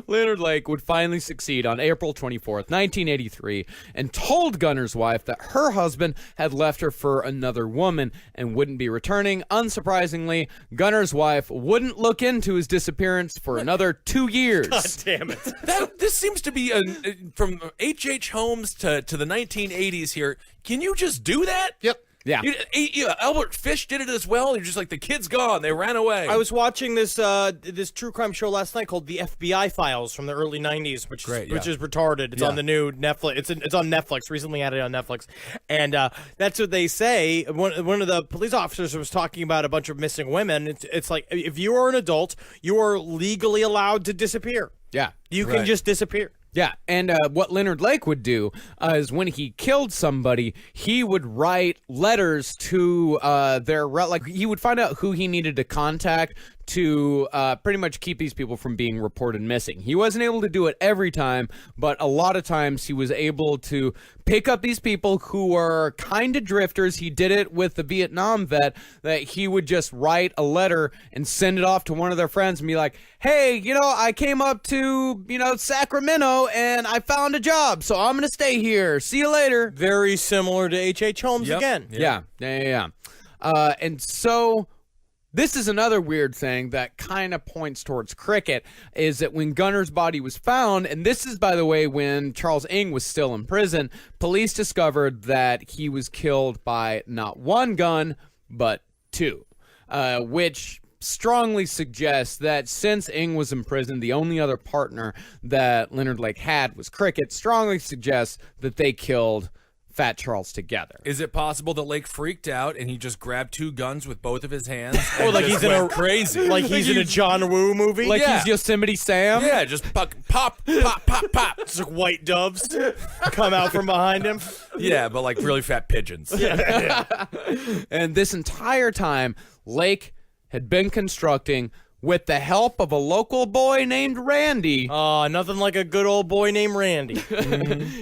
Leonard Lake would finally succeed on April 24th, 1983, and told Gunner's wife that her husband had left her for another woman and wouldn't be returning. Unsurprisingly, Gunner's wife wouldn't look into his disappearance for another 2 years. God damn it. This seems to be from H.H. Holmes to the 1980s here. Can you just do that? Yep. Yeah. Albert Fish did it as well. You're just like, the kid's gone. They ran away. I was watching this this true crime show last night called The FBI Files from the early 90s, which is retarded. It's on the new Netflix. It's on Netflix, recently added on Netflix. And that's what they say. One of the police officers was talking about a bunch of missing women. It's like, if you are an adult, you are legally allowed to disappear. Yeah. You can just disappear. Yeah, and what Leonard Lake would do is when he killed somebody, he would write letters to he would find out who he needed to contact to pretty much keep these people from being reported missing. He wasn't able to do it every time, but a lot of times he was able to pick up these people who were kind of drifters. He did it with the Vietnam vet, that he would just write a letter and send it off to one of their friends and be like, hey, I came up to, Sacramento and I found a job, so I'm going to stay here. See you later. Very similar to H.H. Holmes again. Yeah. And so this is another weird thing that kind of points towards cricket, is that when Gunner's body was found, and this is, by the way, when Charles Ng was still in prison, police discovered that he was killed by not one gun, but two, which strongly suggests that since Ng was in prison, the only other partner that Leonard Lake had was cricket. Strongly suggests that they killed Fat Charles together. Is it possible that Lake freaked out and he just grabbed two guns with both of his hands? Oh, like he's in a crazy. Like he's in a John Woo movie? Like he's Yosemite Sam? Yeah, just pop, pop, pop. It's like white doves come out from behind him. Yeah, but like really fat pigeons. And this entire time, Lake had been constructing, with the help of a local boy named Randy. Nothing like a good old boy named Randy.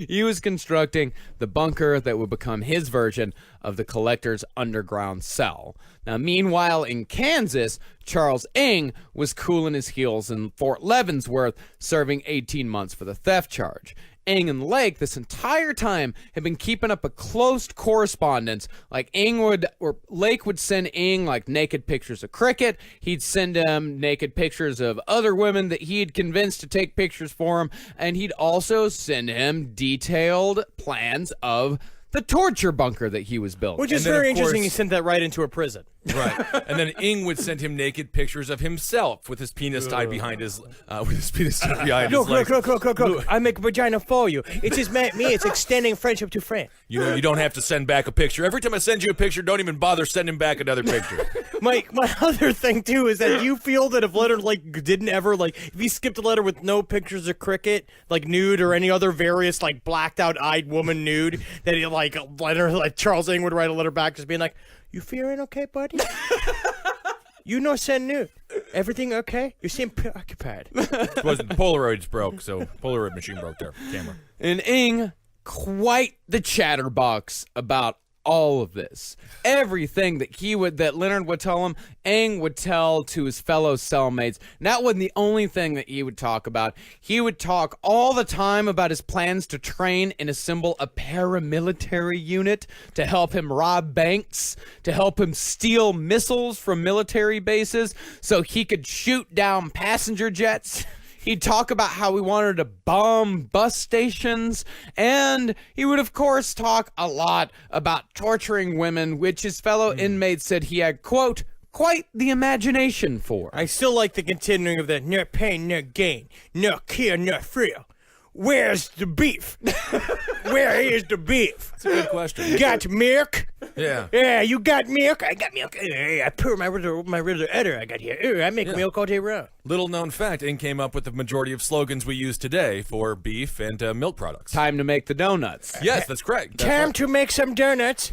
He was constructing the bunker that would become his version of the collector's underground cell. Now, meanwhile, in Kansas, Charles Ng was cooling his heels in Fort Leavenworth, serving 18 months for the theft charge. Ng and Lake this entire time had been keeping up a close correspondence. Like Lake would send Ng like naked pictures of cricket. He'd send him naked pictures of other women that he had convinced to take pictures for him, and he'd also send him detailed plans of the torture bunker that he was building. Which is And then, very of interesting. course- He sent that right into a prison. Right, and then Ing would send him naked pictures of himself with his penis tied behind his Look, legs. look. I make a vagina for you. It's just me. It's extending friendship to friend. You know, you don't have to send back a picture. Every time I send you a picture, don't even bother sending back another picture. My other thing, too, is that you feel that if Leonard Lake didn't ever, like, if he skipped a letter with no pictures of Cricket, like nude or any other various, like, blacked out eyed woman nude, that he, like, Leonard, like, Charles Ing would write a letter back just being like, you feeling okay, buddy? You no send nude. Everything okay? You seem preoccupied. It wasn't Polaroids broke, so Polaroid machine broke their camera. And Ing, quite the chatterbox about all of this. Everything that Leonard would tell him, Ing would tell to his fellow cellmates. And that wasn't the only thing that he would talk about. He would talk all the time about his plans to train and assemble a paramilitary unit to help him rob banks, to help him steal missiles from military bases so he could shoot down passenger jets. He'd talk about how he wanted to bomb bus stations, and he would, of course, talk a lot about torturing women, which his fellow inmates said he had, quote, quite the imagination for. I still like the continuing of the no pain, no gain, no kill, no thrill. Where's the beef? Where is the beef? That's a good question. Got milk? Yeah. Yeah, you got milk? I got milk. I pour my riddle udder I got here. I make milk all day round. Little known fact, Ing came up with the majority of slogans we use today for beef and milk products. Time to make the donuts. Yes, that's correct. That's Time right. to make some donuts.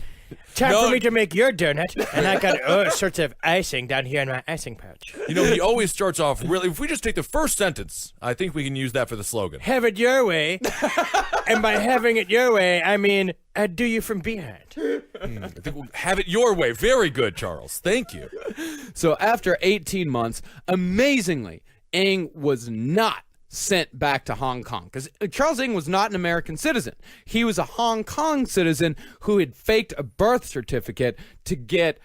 Time No. for me to make your donut. And I got all sorts of icing down here in my icing pouch. You know, he always starts off really. If we just take the first sentence, I think we can use that for the slogan. Have it your way. And by having it your way, I mean, I do you from behind. I think we'll have it your way. Very good, Charles. Thank you. So after 18 months, amazingly, Ing was not sent back to Hong Kong because Charles Ing was not an American citizen. He was a Hong Kong citizen who had faked a birth certificate to get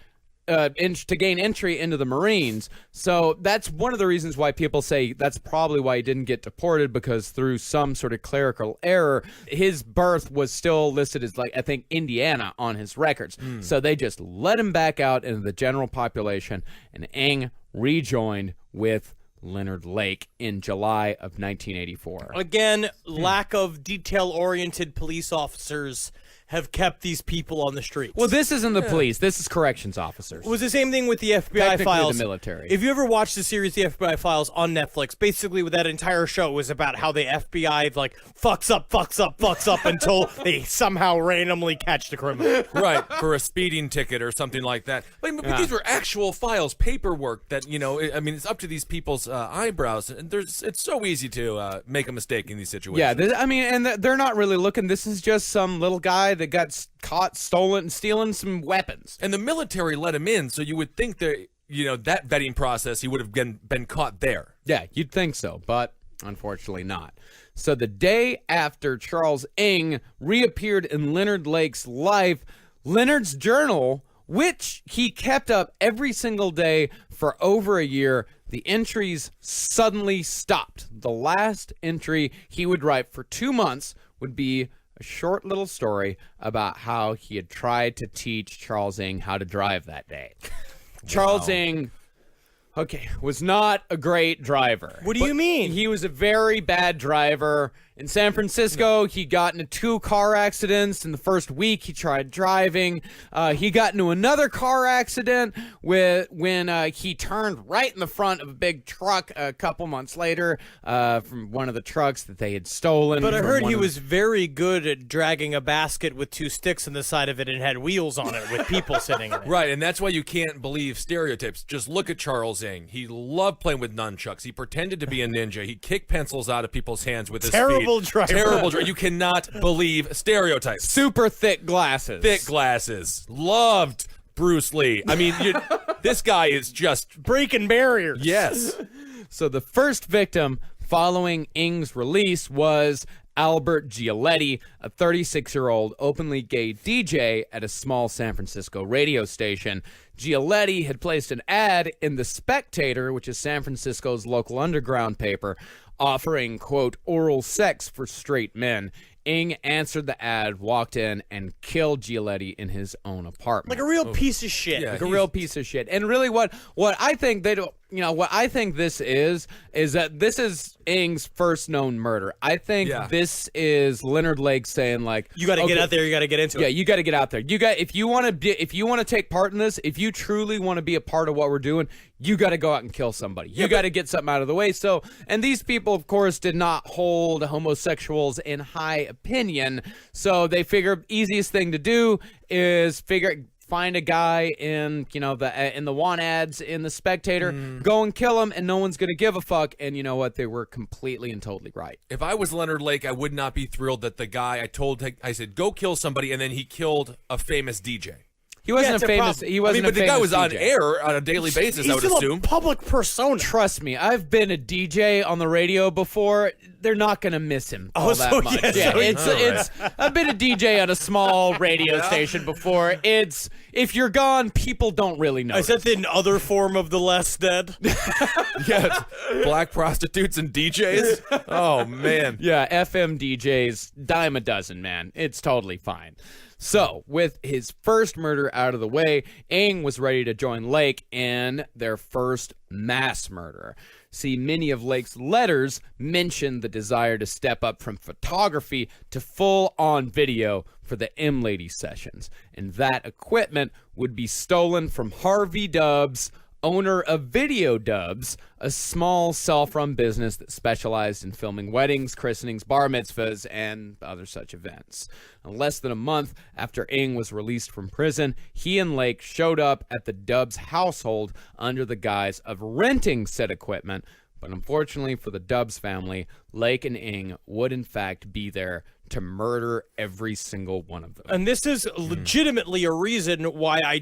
to gain entry into the Marines. So that's one of the reasons why people say that's probably why he didn't get deported, because through some sort of clerical error, his birth was still listed as, like, I think, Indiana on his records. So they just let him back out into the general population, and Ing rejoined with Leonard Lake in July of 1984. Again, lack of detail-oriented police officers have kept these people on the streets. Well, this isn't the police. This is corrections officers. It was the same thing with the FBI Technically files. the military. If you ever watched the series The FBI Files on Netflix, basically that entire show was about how the FBI like fucks up until they somehow randomly catch the criminal. Right, for a speeding ticket or something like that. But these were actual files, paperwork that, you know, I mean, it's up to these people's eyebrows. And it's so easy to make a mistake in these situations. Yeah, and they're not really looking. This is just some little guy that got caught stealing some weapons. And the military let him in, so you would think that, you know, that vetting process, he would have been caught there. Yeah, you'd think so, but unfortunately not. So the day after Charles Ing reappeared in Leonard Lake's life, Leonard's journal, which he kept up every single day for over a year, the entries suddenly stopped. The last entry he would write for 2 months would be a short little story about how he had tried to teach Charles Ing how to drive that day. Charles Ing, was not a great driver. What do you mean? He was a very bad driver. In San Francisco, he got into 2 car accidents. In the first week he tried driving. He got into another car accident when he turned right in the front of a big truck a couple months later from one of the trucks that they had stolen. But I from heard one he of was very good at dragging a basket with 2 sticks on the side of it and had wheels on it with people sitting in it. Right, and that's why you can't believe stereotypes. Just look at Charles Ing. He loved playing with nunchucks. He pretended to be a ninja. He kicked pencils out of people's hands with his feet. Driver. Terrible driver. You cannot believe stereotypes. super thick glasses. Thick glasses. Loved Bruce Lee. I mean, this guy is just... Breaking barriers. Yes. So the first victim following Ing's release was Albert Gialetti, a 36-year-old openly gay DJ at a small San Francisco radio station. Gialetti had placed an ad in The Spectator, which is San Francisco's local underground paper, offering, quote, oral sex for straight men. Ng answered the ad, walked in, and killed Gialetti in his own apartment. Like a real piece of shit. Yeah. Like a real piece of shit. And really, what I think they don't, what I think this is that this is Ng's first known murder. I think this is Leonard Lake saying like, You got to get out there. You got to get into it. yeah, you got to get out there. If you want to take part in this, if you truly want to be a part of what we're doing, you got to go out and kill somebody. You got to get something out of the way. So, and these people, of course, did not hold homosexuals in high opinion. So they figured easiest thing to do is find a guy in the want ads in the Spectator, go and kill him, and no one's gonna give a fuck. And you know what? They were completely and totally right. If I was Leonard Lake, I would not be thrilled that the guy I said go kill somebody, and then he killed a famous DJ. He wasn't it's a a famous. problem. He wasn't. but a the guy famous was on DJ. air on a daily basis. He's I would still assume. a public persona. Trust me, I've been a DJ on the radio before. They're not gonna miss him all that so much. yes, Yeah, so it's. I've been a DJ on a small radio station before. It's if you're gone, people don't really know. Is that the other form of the less dead? Yeah, black prostitutes and DJs. Oh man. Yeah, FM DJs, dime a dozen, man. It's totally fine. So, with his first murder out of the way, Ng was ready to join Lake in their first mass murder. See, many of Lake's letters mention the desire to step up from photography to full-on video for the M-Lady sessions, and that equipment would be stolen from Harvey Dubs, owner of Video Dubs, a small self-run business that specialized in filming weddings, christenings, bar mitzvahs, and other such events. And less than a month after Ng was released from prison, he and Lake showed up at the Dubs household under the guise of renting said equipment, but unfortunately for the Dubs family, Lake and Ng would in fact be there to murder every single one of them. And this is legitimately a reason why I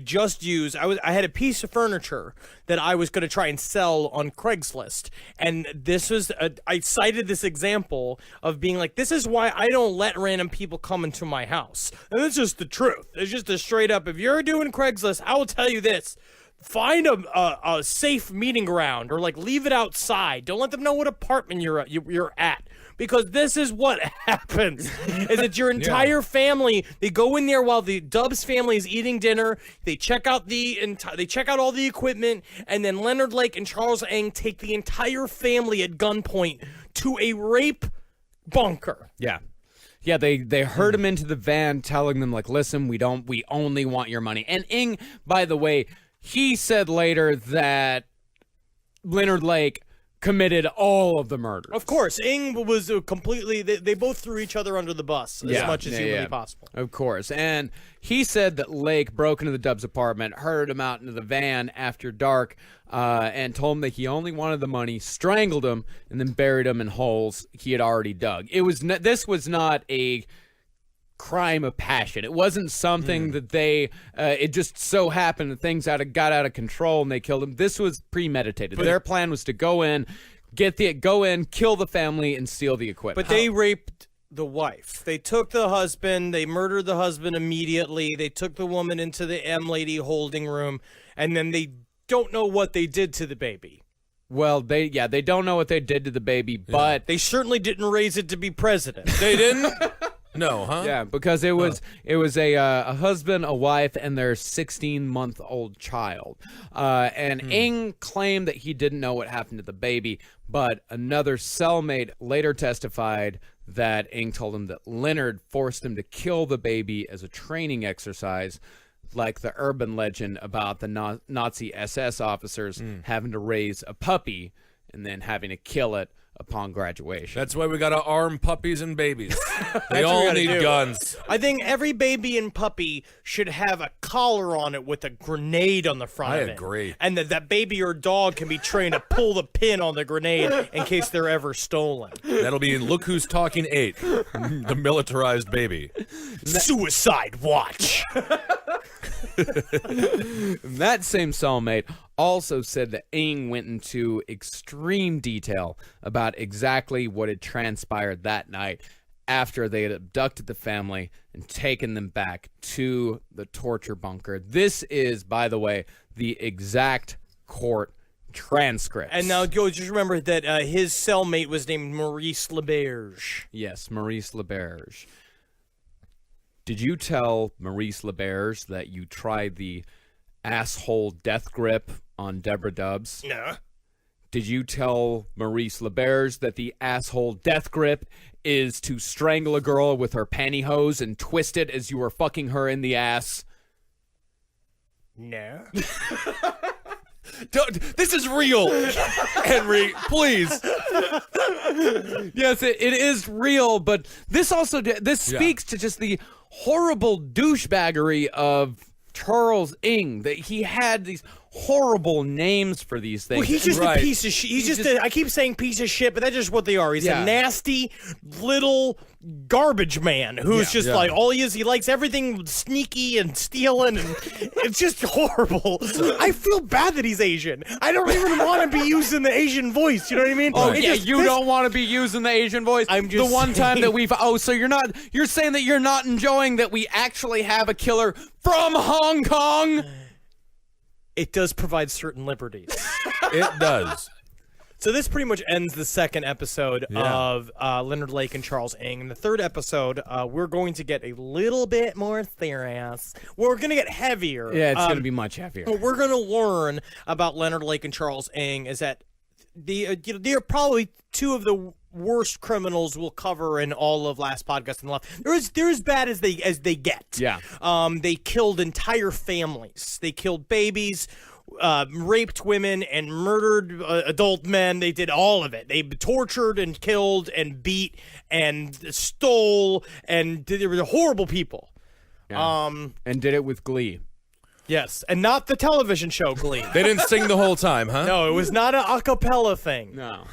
had a piece of furniture that I was going to try and sell on Craigslist. And this was, I cited this example of being like, this is why I don't let random people come into my house. And it's just the truth. It's just a straight up, if you're doing Craigslist, I will tell you this. Find a safe meeting ground, or like leave it outside. Don't let them know what apartment you're at. Because this is what happens, is that your entire family, they go in there while the Dubs family is eating dinner, they check out all the equipment, and then Leonard Lake and Charles Ng take the entire family at gunpoint to a rape bunker. Yeah. Yeah, they herd him into the van, telling them, like, listen, we only want your money. And Ng, by the way, he said later that Leonard Lake committed all of the murders. Of course, Ng was completely, they both threw each other under the bus as much as humanly possible. Of course. And he said that Lake broke into the Dubs apartment, herded him out into the van after dark, and told him that he only wanted the money, strangled him, and then buried him in holes he had already dug. This was not a crime of passion. It wasn't something that it just so happened that things got out of control and they killed him. This was premeditated. Their plan was to go in, kill the family, and steal the equipment. But they raped the wife. They took the husband. They murdered the husband immediately. They took the woman into the M-Lady holding room, and then they don't know what they did to the baby. Well, they don't know what they did to the baby, but They certainly didn't raise it to be president. They didn't. No, huh? yeah, because it was a husband, a wife, and their 16-month-old child. And Ng claimed that he didn't know what happened to the baby, but another cellmate later testified that Ng told him that Leonard forced him to kill the baby as a training exercise, like the urban legend about the Nazi SS officers having to raise a puppy and then having to kill it upon graduation. That's why we gotta arm puppies and babies. They all need guns. I think every baby and puppy should have a collar on it with a grenade on the front I of it. agree. And that baby or dog can be trained to pull the pin on the grenade in case they're ever stolen. That'll be in Look Who's Talking 8, the militarized baby. Suicide watch. That same cellmate also said that Ng went into extreme detail about exactly what had transpired that night after they had abducted the family and taken them back to the torture bunker. This is, by the way, the exact court transcripts. And now, just remember that his cellmate was named Maurice LeBerge. Yes, Maurice LeBerge. Did you tell Maurice LeBerge that you tried the asshole death grip on Deborah Dubs? No. Did you tell Maurice LeBerge that the asshole death grip is to strangle a girl with her pantyhose and twist it as you are fucking her in the ass? No. This is real, Henry. Please. Yes, it is real, but this also speaks to just the horrible douchebaggery of Charles Ng, that he had these horrible names for these things. Well, he's just Right. a piece of shit. He's just I keep saying piece of shit, but that's just what they are. He's Yeah. a nasty little garbage man who's just like, all he is, he likes everything sneaky and stealing, and it's just horrible. I feel bad that he's Asian. I don't even want to be using the Asian voice, you know what I mean? Oh, It yeah, just- you this- don't want to be using the Asian voice. I'm just the one time saying. that we've. Oh, so you're saying that you're not enjoying that we actually have a killer from Hong Kong? It does provide certain liberties. It does. So this pretty much ends the second episode of Leonard Lake and Charles Ng. In the third episode, we're going to get a little bit more serious. We're going to get heavier. Yeah, it's going to be much heavier. What we're going to learn about Leonard Lake and Charles Ng is that they are probably two of the worst criminals we'll cover in all of Last Podcast and Left. They're as bad as they get. Yeah. They killed entire families. They killed babies, raped women, and murdered adult men. They did all of it. They tortured and killed and beat and stole, and they were horrible people. Yeah. And did it with glee. Yes, and not the television show Glee. They didn't sing the whole time, huh? No, it was not an a cappella thing. No.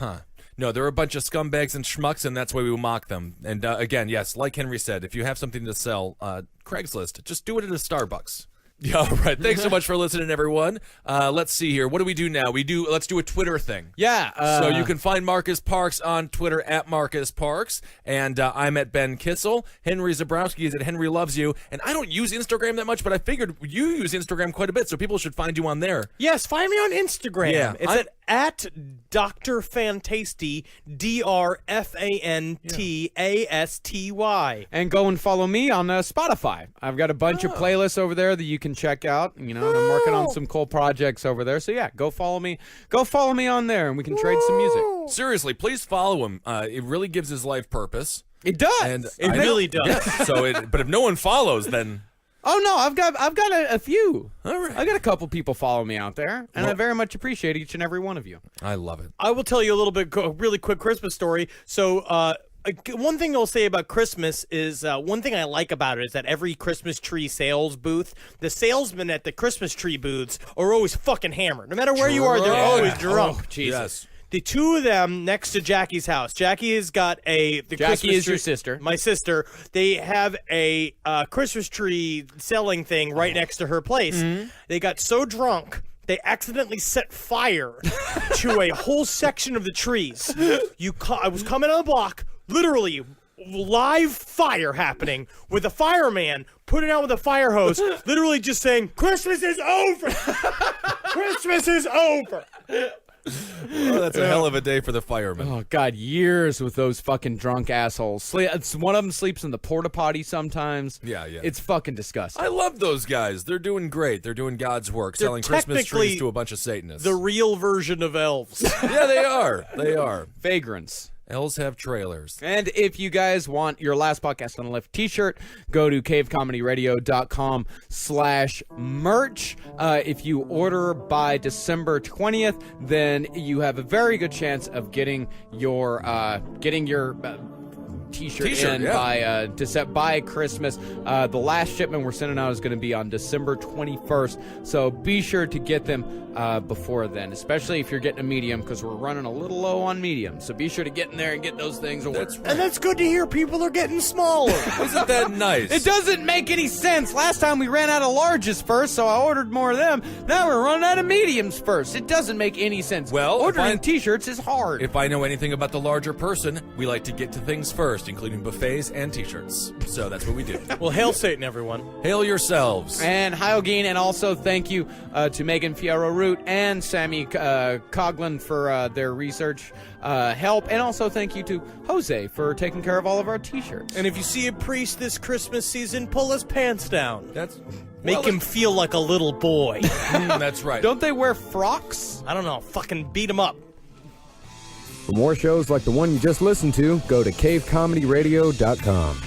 No, they're a bunch of scumbags and schmucks, and that's why we mock them. And again, yes, like Henry said, if you have something to sell, Craigslist, just do it at a Starbucks. Yeah, all right. Thanks so much for listening, everyone. Let's see here. What do we do now? Let's do a Twitter thing. Yeah. So you can find Marcus Parks on Twitter at Marcus Parks, and I'm at Ben Kissel. Henry Zabrowski is at Henry Loves You, and I don't use Instagram that much, but I figured you use Instagram quite a bit, so people should find you on there. Yes, find me on Instagram. Yeah, It's at Dr. Fantasty, DrFantasty. And go and follow me on Spotify. I've got a bunch of playlists over there that you can check out. You know, and I'm working on some cool projects over there. So yeah, go follow me. Go follow me on there, and we can trade some music. Seriously, please follow him. It really gives his life purpose. It does. And It really does. Yes, but if no one follows, then Oh no, I've got a few. all right. I got a couple people follow me out there, and I very much appreciate each and every one of you. I love it. I will tell you a little bit, really quick Christmas story. So, one thing I'll say about Christmas is one thing I like about it is that every Christmas tree sales booth, the salesmen at the Christmas tree booths are always fucking hammered. No matter where you are, they're always drunk. Oh, Jesus. Yes. The two of them next to Jackie's house. Jackie has got the Jackie Christmas is tree, your sister. My sister. They have a Christmas tree selling thing right next to her place. Mm-hmm. They got so drunk they accidentally set fire to a whole section of the trees. I was coming on the block, literally live fire happening with a fireman putting out with a fire hose, literally just saying, "Christmas is over. Christmas is over." Oh, that's a hell of a day for the firemen. Oh God, years with those fucking drunk assholes. One of them sleeps in the porta potty sometimes. Yeah. It's fucking disgusting. I love those guys. They're doing great. They're doing God's work, They're selling Christmas technically trees to a bunch of Satanists. The real version of elves. Yeah, they are. They are. Vagrants. Elves have trailers. And if you guys want your Last Podcast on the Left t-shirt, go to cavecomedyradio.com/merch. If you order by December 20th, then you have a very good chance of getting your t-shirt in by Christmas. The last shipment we're sending out is going to be on December 21st, so be sure to get them before then, especially if you're getting a medium, because we're running a little low on medium. So be sure to get in there and get those things ordered. And that's good to hear. People are getting smaller. Isn't that nice? It doesn't make any sense. Last time we ran out of larges first, so I ordered more of them. Now we're running out of mediums first. It doesn't make any sense. Well, ordering t-shirts is hard. If I know anything about the larger person, we like to get to things first. list, including buffets and T-shirts. So that's what we do. Well, hail Satan, everyone. Hail yourselves. And Hyogene, and also thank you to Megan Fierro-Root and Sammy Coughlin for their research help, and also thank you to Jose for taking care of all of our T-shirts. And if you see a priest this Christmas season, pull his pants down. Make Well, him feel like a little boy. That's right. Don't they wear frocks? I don't know. Fucking beat him up. For more shows like the one you just listened to, go to cavecomedyradio.com.